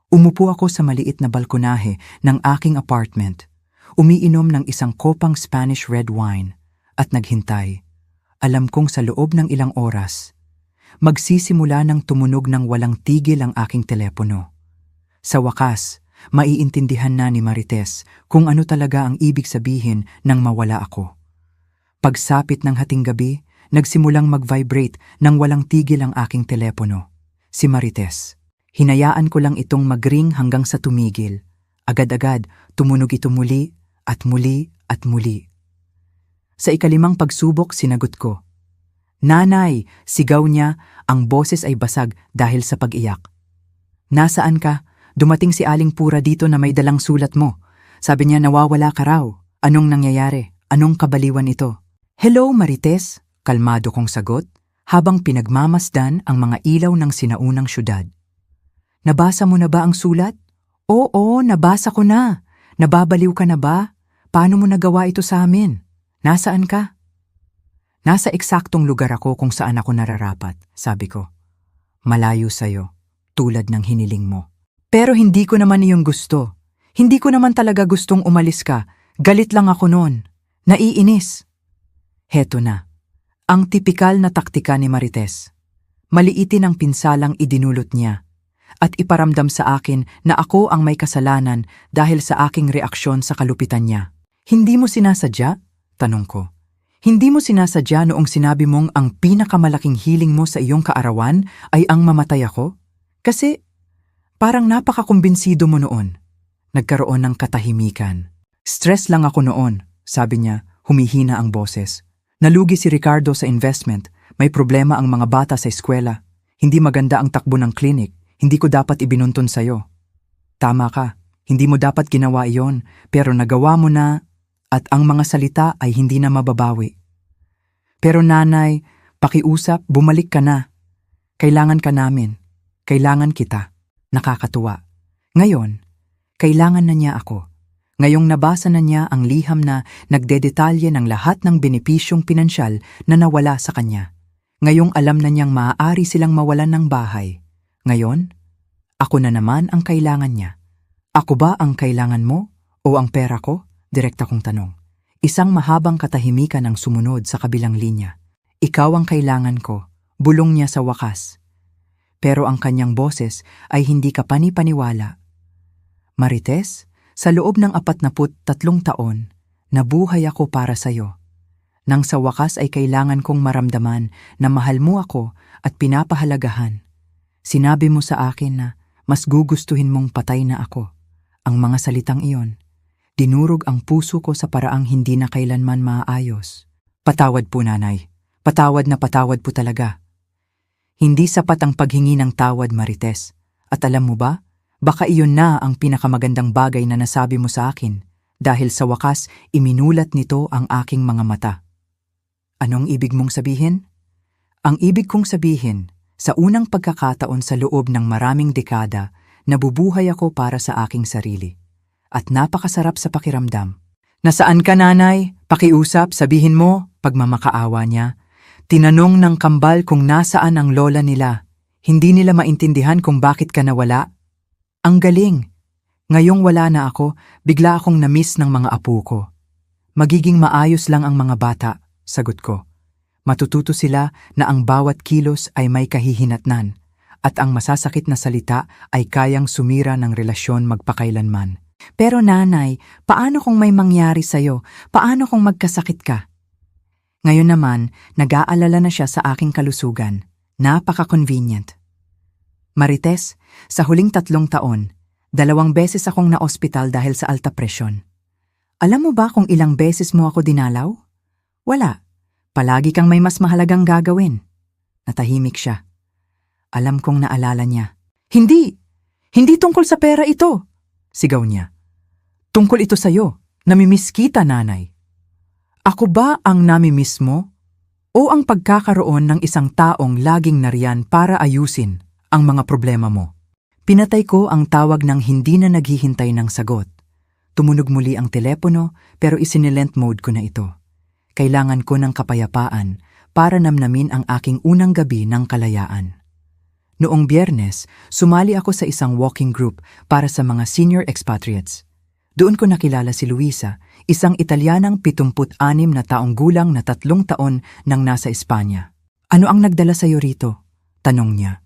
Umupo ako sa maliit na balkonahe ng aking apartment, umiinom ng isang kopang Spanish red wine, at naghintay. Alam kong sa loob ng ilang oras, magsisimula ng tumunog ng walang tigil ang aking telepono. Sa wakas, maiintindihan na ni Marites kung ano talaga ang ibig sabihin ng mawala ako. Pagsapit ng hating gabi, nagsimulang mag-vibrate nang walang tigil ang aking telepono. Si Marites. Hinayaan ko lang itong mag-ring hanggang sa tumigil. Agad-agad, tumunog ito muli at muli at muli. Sa ikalimang pagsubok, sinagot ko. "Nanay," sigaw niya, ang boses ay basag dahil sa pag-iyak. "Nasaan ka? Dumating si Aling Pura dito na may dalang sulat mo. Sabi niya nawawala ka raw. Anong nangyayari? Anong kabaliwan ito?" "Hello, Marites," kalmado kong sagot, habang pinagmamasdan ang mga ilaw ng sinaunang syudad. "Nabasa mo na ba ang sulat?" "Oo, nabasa ko na. Nababaliw ka na ba? Paano mo nagawa ito sa amin? Nasaan ka?" "Nasa eksaktong lugar ako kung saan ako nararapat," sabi ko. "Malayo sa'yo, tulad ng hiniling mo." "Pero hindi ko naman iyong gusto. Hindi ko naman talaga gustong umalis ka. Galit lang ako noon. Naiinis." Heto na. Ang tipikal na taktika ni Marites. Maliitin ang pinsalang idinulot niya at iparamdam sa akin na ako ang may kasalanan dahil sa aking reaksyon sa kalupitan niya. "Hindi mo sinasadya?" tanong ko. "Hindi mo sinasadya noong sinabi mong ang pinakamalaking hiling mo sa iyong kaarawan ay ang mamatay ako? Kasi parang napakakumbinsido mo noon." Nagkaroon ng katahimikan. "Stress lang ako noon," sabi niya, humihina ang boses. "Nalugi si Ricardo sa investment. May problema ang mga bata sa eskwela. Hindi maganda ang takbo ng clinic. Hindi ko dapat ibinunton sa'yo." "Tama ka. Hindi mo dapat ginawa iyon, pero nagawa mo na at ang mga salita ay hindi na mababawi. Pero nanay, pakiusap, bumalik ka na. Kailangan ka namin. Kailangan kita." Nakakatuwa. Ngayon, kailangan na niya ako. Ngayong nabasa na niya ang liham na nagdedetalye ng lahat ng benepisyong pinansyal na nawala sa kanya. Ngayong alam na niyang maaari silang mawalan ng bahay. Ngayon, ako na naman ang kailangan niya. "Ako ba ang kailangan mo o ang pera ko?" Direkta kong tanong. Isang mahabang katahimikan ang sumunod sa kabilang linya. "Ikaw ang kailangan ko," bulong niya sa wakas. Pero ang kanyang boses ay hindi kapani-paniwala. "Marites, sa loob ng 43 taon, nabuhay ako para sa'yo. Nang sa wakas ay kailangan kong maramdaman na mahal mo ako at pinapahalagahan. Sinabi mo sa akin na mas gugustuhin mong patay na ako." Ang mga salitang iyon, dinurog ang puso ko sa paraang hindi na kailanman maaayos. "Patawad po, nanay. Patawad na patawad po talaga." Hindi sapat ang paghingi ng tawad, Marites. At alam mo ba, baka iyon na ang pinakamagandang bagay na nasabi mo sa akin dahil sa wakas iminulat nito ang aking mga mata. Anong ibig mong sabihin? Ang ibig kong sabihin, sa unang pagkakataon sa loob ng maraming dekada, nabubuhay ako para sa aking sarili. At napakasarap sa pakiramdam. "Nasaan ka, nanay? Pakiusap, sabihin mo," pagmamakaawa niya. Tinanong ng kambal kung nasaan ang lola nila. Hindi nila maintindihan kung bakit ka nawala. Ang galing. Ngayong wala na ako, bigla akong na-miss ng mga apo ko. "Magiging maayos lang ang mga bata," sagot ko. "Matututo sila na ang bawat kilos ay may kahihinatnan at ang masasakit na salita ay kayang sumira ng relasyon magpakailanman." "Pero nanay, paano kung may mangyari sa'yo? Paano kung magkasakit ka?" Ngayon naman, nag-aalala na siya sa aking kalusugan. Napaka-convenient. "Marites, sa huling 3 taon, 2 beses akong na-ospital dahil sa alta presyon. Alam mo ba kung ilang beses mo ako dinalaw? Wala. Palagi kang may mas mahalagang gagawin." Natahimik siya. Alam kong naalala niya. "Hindi! Hindi tungkol sa pera ito!" sigaw niya. "Tungkol ito sa'yo. Namimiss kita, nanay." Ako ba ang namimiss mo? O ang pagkakaroon ng isang taong laging nariyan para ayusin ang mga problema mo? Pinatay ko ang tawag ng hindi na naghihintay ng sagot. Tumunog muli ang telepono pero isinilent mode ko na ito. Kailangan ko ng kapayapaan para namnamin ang aking unang gabi ng kalayaan. Noong Biyernes, sumali ako sa isang walking group para sa mga senior expatriates. Doon ko nakilala si Luisa, isang Italianang 76 na taong gulang na 3 taon nang nasa Espanya. "Ano ang nagdala sa'yo rito?" Tanong niya.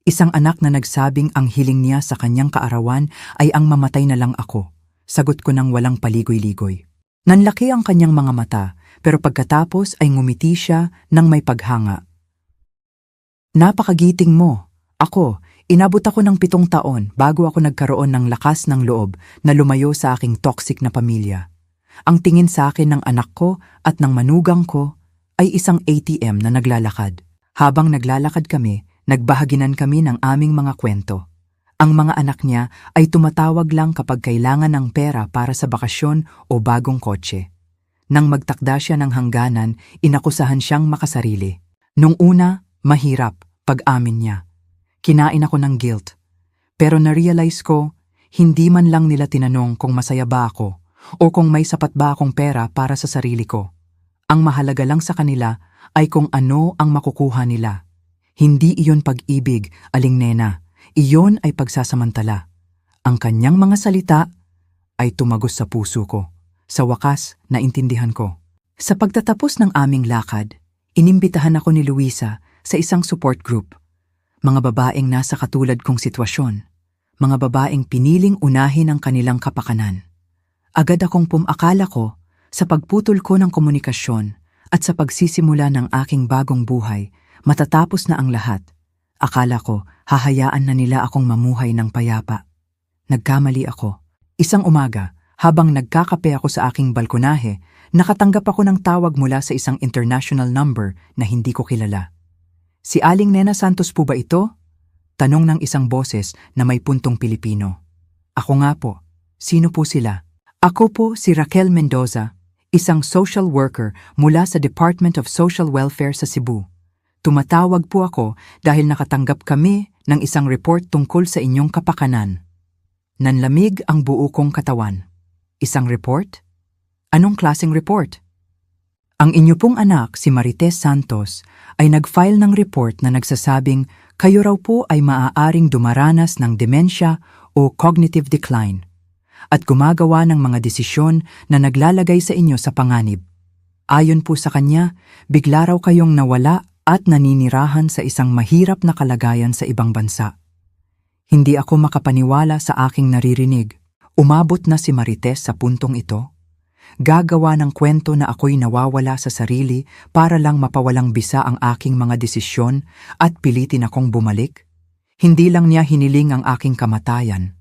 Isang anak na nagsabing ang hiling niya sa kanyang kaarawan ay ang mamatay na lang ako. Sagot ko ng walang paligoy-ligoy. Nanlaki ang kanyang mga mata, pero pagkatapos ay ngumiti siya ng may paghanga. Napakagiting mo. Ako, inabot ako ng 7 taon bago ako nagkaroon ng lakas ng loob na lumayo sa aking toxic na pamilya. Ang tingin sa akin ng anak ko at ng manugang ko ay isang ATM na naglalakad. Habang naglalakad kami, nagbahaginan kami ng aming mga kwento. Ang mga anak niya ay tumatawag lang kapag kailangan ng pera para sa bakasyon o bagong kotse. Nang magtakda siya ng hangganan, inakusahan siyang makasarili. Nung una, mahirap, pag-amin niya. Kinain ako ng guilt. Pero na-realize ko, hindi man lang nila tinanong kung masaya ba ako o kung may sapat ba akong pera para sa sarili ko. Ang mahalaga lang sa kanila ay kung ano ang makukuha nila. Hindi iyon pag-ibig, aling nena. Iyon ay pagsasamantala. Ang kanyang mga salita ay tumagos sa puso ko. Sa wakas, naintindihan ko. Sa pagtatapos ng aming lakad, inimbitahan ako ni Luisa sa isang support group. Mga babaeng nasa katulad kong sitwasyon. Mga babaeng piniling unahin ang kanilang kapakanan. Agad akong pumakala ko sa pagputol ko ng komunikasyon at sa pagsisimula ng aking bagong buhay, matatapos na ang lahat. Akala ko, hahayaan na nila akong mamuhay ng payapa. Nagkamali ako. Isang umaga, habang nagkakape ako sa aking balkonahe, nakatanggap ako ng tawag mula sa isang international number na hindi ko kilala. Si Aling Nena Santos po ba ito? Tanong ng isang boses na may puntong Pilipino. Ako nga po. Sino po sila? Ako po si Raquel Mendoza, isang social worker mula sa Department of Social Welfare sa Cebu. Tumatawag po ako dahil nakatanggap kami ng isang report tungkol sa inyong kapakanan. Nanlamig ang buo kong katawan. Isang report? Anong klaseng report? Ang inyo pong anak, si Marites Santos, ay nag-file ng report na nagsasabing kayo raw po ay maaaring dumaranas ng demensya o cognitive decline at gumagawa ng mga desisyon na naglalagay sa inyo sa panganib. Ayon po sa kanya, bigla raw kayong nawala at naninirahan sa isang mahirap na kalagayan sa ibang bansa. Hindi ako makapaniwala sa aking naririnig. Umabot na si Marites sa puntong ito. Gagawa ng kwento na ako'y nawawala sa sarili para lang mapawalang bisa ang aking mga desisyon at pilitin akong bumalik. Hindi lang niya hiniling ang aking kamatayan.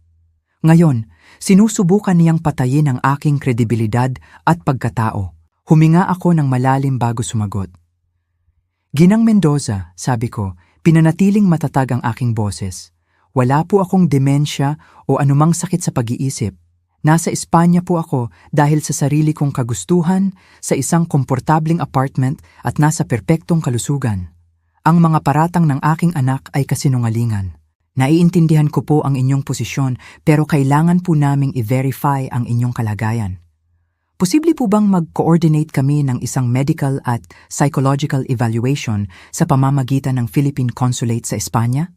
Ngayon, sinusubukan niyang patayin ang aking kredibilidad at pagkatao. Huminga ako ng malalim bago sumagot. Ginang Mendoza, sabi ko, pinanatiling matatag ang aking boses. Wala po akong demensya o anumang sakit sa pag-iisip. Nasa Espanya po ako dahil sa sarili kong kagustuhan, sa isang komportabling apartment at nasa perpektong kalusugan. Ang mga paratang ng aking anak ay kasinungalingan. Naiintindihan ko po ang inyong posisyon pero kailangan po naming i-verify ang inyong kalagayan. Posible po bang mag-coordinate kami ng isang medical at psychological evaluation sa pamamagitan ng Philippine Consulate sa Espanya?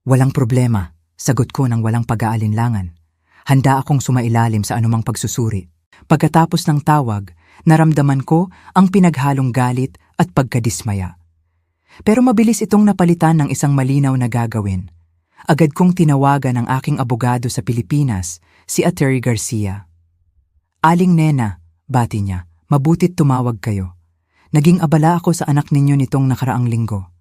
Walang problema, sagot ko ng walang pag-aalinlangan. Handa akong sumailalim sa anumang pagsusuri. Pagkatapos ng tawag, naramdaman ko ang pinaghalong galit at pagkadismaya. Pero mabilis itong napalitan ng isang malinaw na gagawin. Agad kong tinawagan ang aking abogado sa Pilipinas, si Atty. Garcia. Aling Nena, bati niya, mabutit tumawag kayo. Naging abala ako sa anak ninyo nitong nakaraang linggo.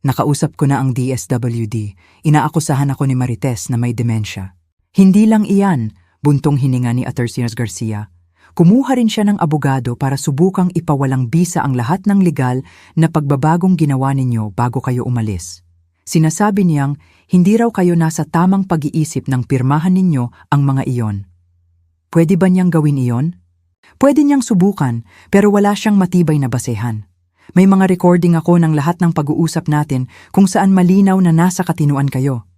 Nakausap ko na ang DSWD, inaakusahan ako ni Marites na may demensya. Hindi lang iyan, buntong hininga ni Atty. Garcia. Kumuha rin siya ng abogado para subukang ipawalang bisa ang lahat ng legal na pagbabagong ginawa ninyo bago kayo umalis. Sinasabi niyang hindi raw kayo nasa tamang pag-iisip nang pirmahan ninyo ang mga iyon. Pwede ba niyang gawin iyon? Pwede niyang subukan pero wala siyang matibay na basehan. May mga recording ako ng lahat ng pag-uusap natin kung saan malinaw na nasa katinuan kayo.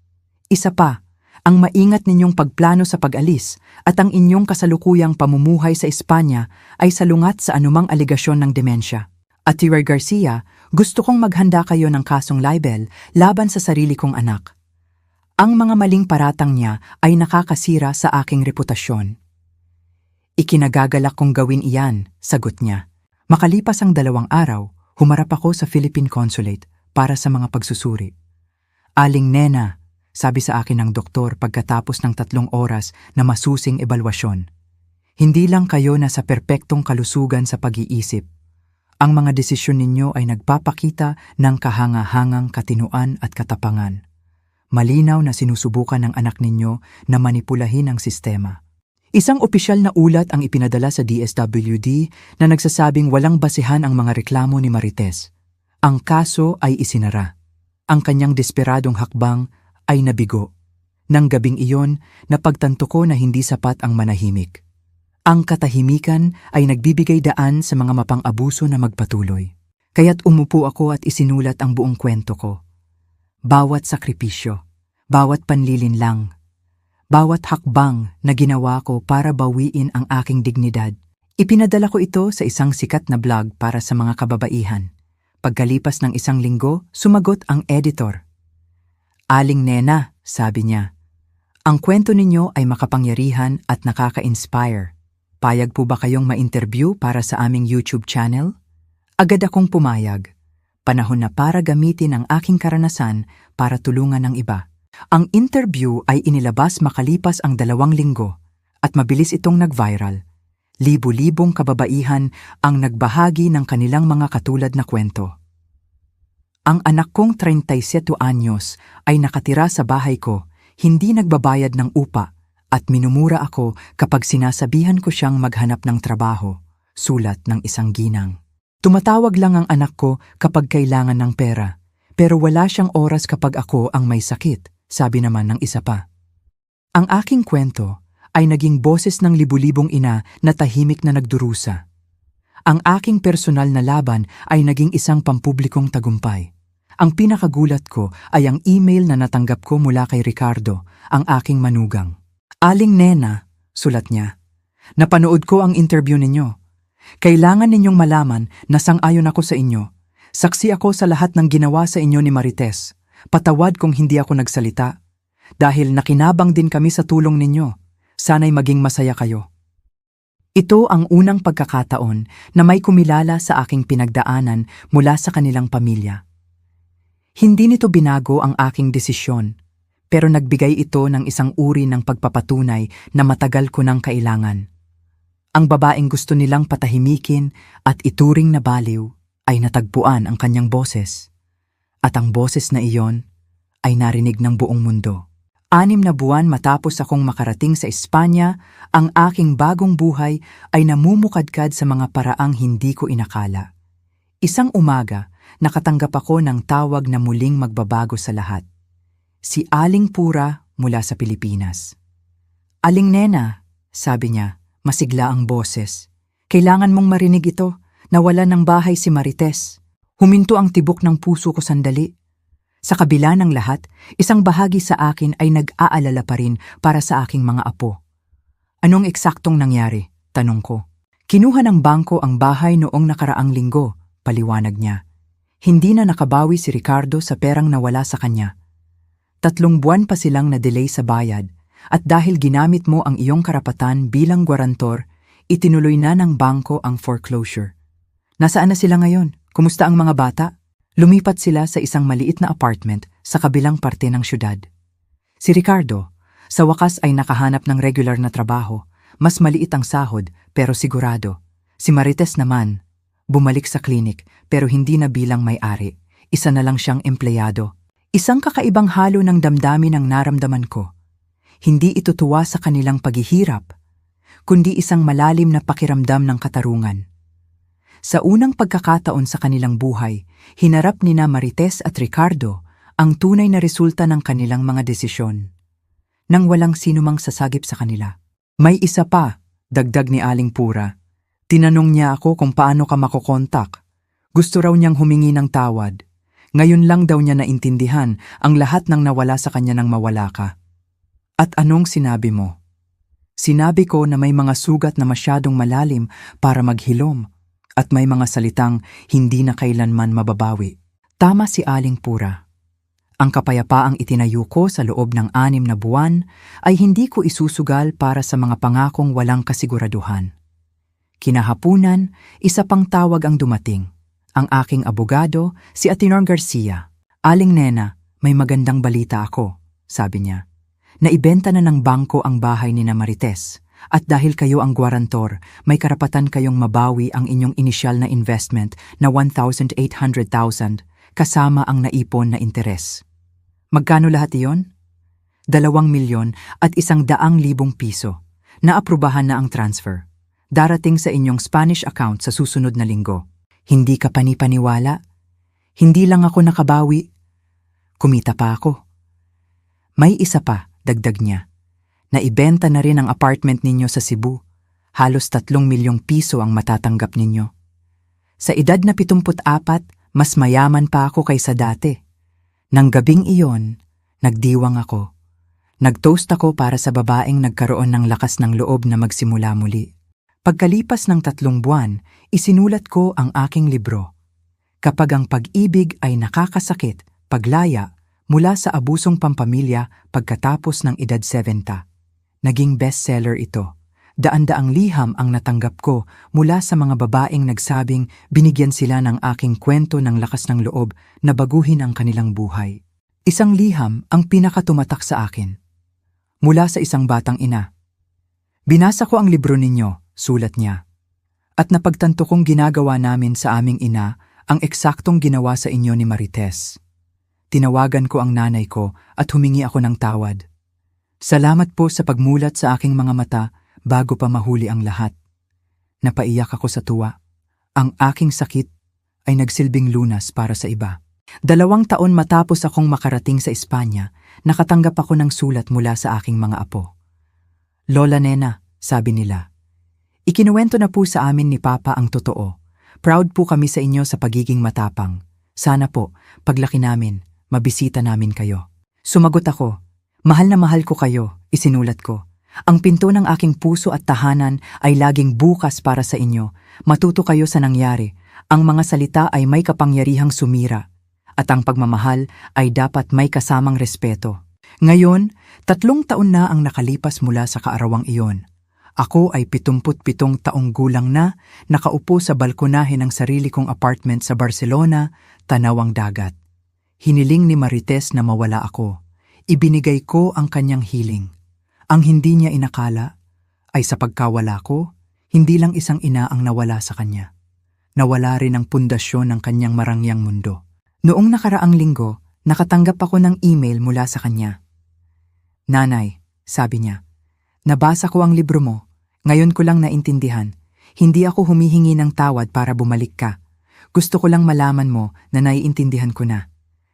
Isa pa, ang maingat ninyong pagplano sa pag-alis at ang inyong kasalukuyang pamumuhay sa Espanya ay salungat sa anumang aligasyon ng demensya. Atty. Garcia, gusto kong maghanda kayo ng kasong libel laban sa sarili kong anak. Ang mga maling paratang niya ay nakakasira sa aking reputasyon. Ikinagagalak kong gawin iyan, sagot niya. Makalipas ang 2 araw, humarap ako sa Philippine Consulate para sa mga pagsusuri. Aling Nena, sabi sa akin ng doktor pagkatapos ng 3 oras na masusing ebalwasyon. Hindi lang kayo nasa perpektong kalusugan sa pag-iisip. Ang mga desisyon ninyo ay nagpapakita ng kahanga-hangang katinuan at katapangan. Malinaw na sinusubukan ng anak ninyo na manipulahin ang sistema. Isang opisyal na ulat ang ipinadala sa DSWD na nagsasabing walang basehan ang mga reklamo ni Marites. Ang kaso ay isinara. Ang kanyang desperadong hakbang ay nabigo. Nang gabing iyon, napagtanto ko na hindi sapat ang manahimik. Ang katahimikan ay nagbibigay daan sa mga mapang-abuso na magpatuloy. Kaya't umupo ako at isinulat ang buong kwento ko. Bawat sakripisyo, bawat panlilinlang, bawat hakbang na ginawa ko para bawiin ang aking dignidad. Ipinadala ko ito sa isang sikat na blog para sa mga kababaihan. Pagkalipas ng 1 linggo, sumagot ang editor. Aling Nena, sabi niya, ang kwento ninyo ay makapangyarihan at nakaka-inspire. Payag po ba kayong ma-interview para sa aming YouTube channel? Agad akong pumayag. Panahon na para gamitin ang aking karanasan para tulungan ng iba. Ang interview ay inilabas makalipas ang 2 linggo at mabilis itong nag-viral. Libu-libong kababaihan ang nagbahagi ng kanilang mga katulad na kwento. Ang anak kong 37 anyos ay nakatira sa bahay ko, hindi nagbabayad ng upa at minumura ako kapag sinasabihan ko siyang maghanap ng trabaho, sulat ng isang ginang. Tumatawag lang ang anak ko kapag kailangan ng pera, pero wala siyang oras kapag ako ang may sakit, sabi naman ng isa pa. Ang aking kwento ay naging boses ng libu-libong ina na tahimik na nagdurusa. Ang aking personal na laban ay naging isang pampublikong tagumpay. Ang pinakagulat ko ay ang email na natanggap ko mula kay Ricardo, ang aking manugang. Aling Nena, sulat niya, napanood ko ang interview ninyo. Kailangan ninyong malaman na sang-ayon ako sa inyo. Saksi ako sa lahat ng ginawa sa inyo ni Marites. Patawad kung hindi ako nagsalita. Dahil nakinabang din kami sa tulong ninyo. Sana'y maging masaya kayo. Ito ang unang pagkakataon na may kumilala sa aking pinagdaanan mula sa kanilang pamilya. Hindi nito binago ang aking desisyon, pero nagbigay ito ng isang uri ng pagpapatunay na matagal ko nang kailangan. Ang babaeng gusto nilang patahimikin at ituring na baliw ay natagpuan ang kanyang boses. At ang boses na iyon ay narinig ng buong mundo. 6 na buwan matapos akong makarating sa Espanya, ang aking bagong buhay ay namumukadkad sa mga paraang hindi ko inakala. Isang umaga, nakatanggap ako ng tawag na muling magbabago sa lahat. Si Aling Pura mula sa Pilipinas. Aling Nena, sabi niya, masigla ang boses. Kailangan mong marinig ito, nawala ng bahay si Marites. Huminto ang tibok ng puso ko sandali. Sa kabila ng lahat, isang bahagi sa akin ay nag-aalala pa rin para sa aking mga apo. Anong eksaktong nangyari? Tanong ko. Kinuha ng bangko ang bahay noong nakaraang linggo, paliwanag niya. Hindi na nakabawi si Ricardo sa perang nawala sa kanya. 3 buwan pa silang na-delay sa bayad at dahil ginamit mo ang iyong karapatan bilang gwarantor, itinuloy na ng bangko ang foreclosure. Nasaan na sila ngayon? Kumusta ang mga bata? Lumipat sila sa isang maliit na apartment sa kabilang parte ng syudad. Si Ricardo, sa wakas ay nakahanap ng regular na trabaho, mas maliit ang sahod pero sigurado. Si Marites naman, bumalik sa klinik pero hindi na bilang may-ari, isa na lang siyang empleyado. Isang kakaibang halo ng damdamin ang naramdaman ko. Hindi ito tuwa sa kanilang paghihirap, kundi isang malalim na pakiramdam ng katarungan. Sa unang pagkakataon sa kanilang buhay, hinarap nina Marites at Ricardo ang tunay na resulta ng kanilang mga desisyon. Nang walang sinumang sasagip sa kanila. May isa pa, dagdag ni Aling Pura. Tinanong niya ako kung paano ka makokontak. Gusto raw niyang humingi ng tawad. Ngayon lang daw niya naintindihan ang lahat ng nawala sa kanya nang mawala ka. At anong sinabi mo? Sinabi ko na may mga sugat na masyadong malalim para maghilom. At may mga salitang hindi na kailanman mababawi. Tama si Aling Pura. Ang kapayapaang itinayo ko sa loob ng 6 na buwan ay hindi ko isusugal para sa mga pangakong walang kasiguraduhan. Kinahapunan, isa pang tawag ang dumating. ang aking abogado, si Atenor Garcia. Aling Nena, may magandang balita ako, sabi niya. Naibenta na ng bangko ang bahay ni Marites. At dahil kayo ang gwarantor, may karapatan kayong mabawi ang inyong inisyal na investment na 1,800,000 kasama ang naipon na interes. Magkano lahat iyon? 2,000,000 at 100,000 piso. Naaprubahan na ang transfer. Darating sa inyong Spanish account sa susunod na linggo. Hindi ka panipaniwala? Hindi lang ako nakabawi. Kumita pa ako. May isa pa, dagdag niya. Naibenta na rin ang apartment ninyo sa Cebu. Halos 3,000,000 piso ang matatanggap ninyo. Sa edad na 74, mas mayaman pa ako kaysa dati. Nang gabing iyon, nagdiwang ako. Nagtoast ako para sa babaeng nagkaroon ng lakas ng loob na magsimula muli. Pagkalipas ng 3 buwan, isinulat ko ang aking libro. Kapag ang pag-ibig ay nakakasakit, paglaya, mula sa abusong pampamilya pagkatapos ng edad 70. Naging bestseller ito. Daan-daang liham ang natanggap ko mula sa mga babaeng nagsabing binigyan sila ng aking kwento ng lakas ng loob na baguhin ang kanilang buhay. Isang liham ang pinakatumatak sa akin. Mula sa isang batang ina. Binasa ko ang libro ninyo, sulat niya. At napagtanto kong ginagawa namin sa aming ina ang eksaktong ginawa sa inyo ni Marites. Tinawagan ko ang nanay ko at humingi ako ng tawad. Salamat po sa pagmulat sa aking mga mata bago pa mahuli ang lahat. Napaiyak ako sa tuwa. Ang aking sakit ay nagsilbing lunas para sa iba. 2 taon matapos akong makarating sa Espanya, nakatanggap ako ng sulat mula sa aking mga apo. Lola Nena, sabi nila. Ikinuwento na po sa amin ni Papa ang totoo. Proud po kami sa inyo sa pagiging matapang. Sana po, paglaki namin, mabisita namin kayo. Sumagot ako. Mahal na mahal ko kayo, isinulat ko. Ang pinto ng aking puso at tahanan ay laging bukas para sa inyo. Matuto kayo sa nangyari. Ang mga salita ay may kapangyarihang sumira. At ang pagmamahal ay dapat may kasamang respeto. Ngayon, 3 taon na ang nakalipas mula sa kaarawang iyon. Ako ay 77 taong gulang na, nakaupo sa balkonahe ng sarili kong apartment sa Barcelona, tanaw ang dagat. Hiniling ni Marites na mawala ako. Ibinigay ko ang kanyang hiling. Ang hindi niya inakala ay sa pagkawala ko, hindi lang isang ina ang nawala sa kanya. Nawala rin ang pundasyon ng kanyang marangyang mundo. Noong nakaraang linggo, nakatanggap ako ng email mula sa kanya. Nanay, sabi niya, nabasa ko ang libro mo. Ngayon ko lang naintindihan. Hindi ako humihingi ng tawad para bumalik ka. Gusto ko lang malaman mo na naiintindihan ko na.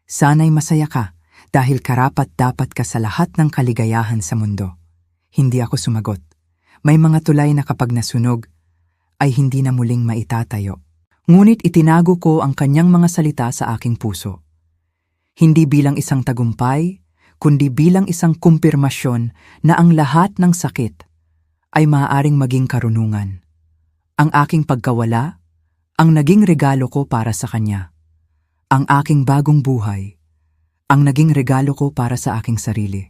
Sana'y masaya ka. Dahil karapat-dapat ka sa lahat ng kaligayahan sa mundo. Hindi ako sumagot. May mga tulay na kapag nasunog, ay hindi na muling maitatayo. Ngunit itinago ko ang kanyang mga salita sa aking puso. Hindi bilang isang tagumpay, kundi bilang isang kumpirmasyon na ang lahat ng sakit ay maaaring maging karunungan. Ang aking pagkawala, ang naging regalo ko para sa kanya. Ang aking bagong buhay, ang naging regalo ko para sa aking sarili.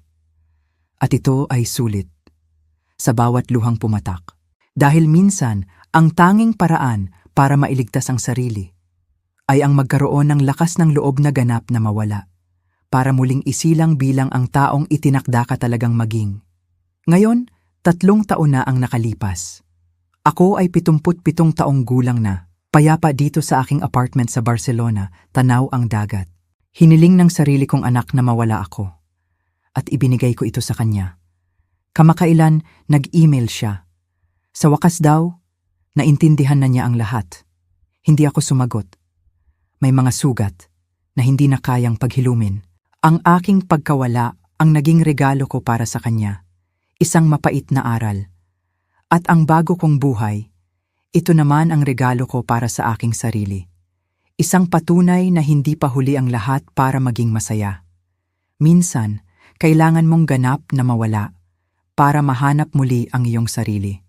At ito ay sulit sa bawat luhang pumatak. Dahil minsan, ang tanging paraan para mailigtas ang sarili ay ang magkaroon ng lakas ng loob na ganap na mawala, para muling isilang bilang ang taong itinakda ka talagang maging. Ngayon, 3 taon na ang nakalipas. Ako ay 77 taong gulang na, payapa dito sa aking apartment sa Barcelona, tanaw ang dagat. Hiniling ng sarili kong anak na mawala ako. At ibinigay ko ito sa kanya. Kamakailan, nag-email siya. Sa wakas daw, naintindihan na niya ang lahat. Hindi ako sumagot. May mga sugat na hindi na kayang paghilumin. Ang aking pagkawala ang naging regalo ko para sa kanya. Isang mapait na aral. At ang bago kong buhay, ito naman ang regalo ko para sa aking sarili. Isang patunay na hindi pa huli ang lahat para maging masaya. Minsan, kailangan mong ganap na mawala para mahanap muli ang iyong sarili.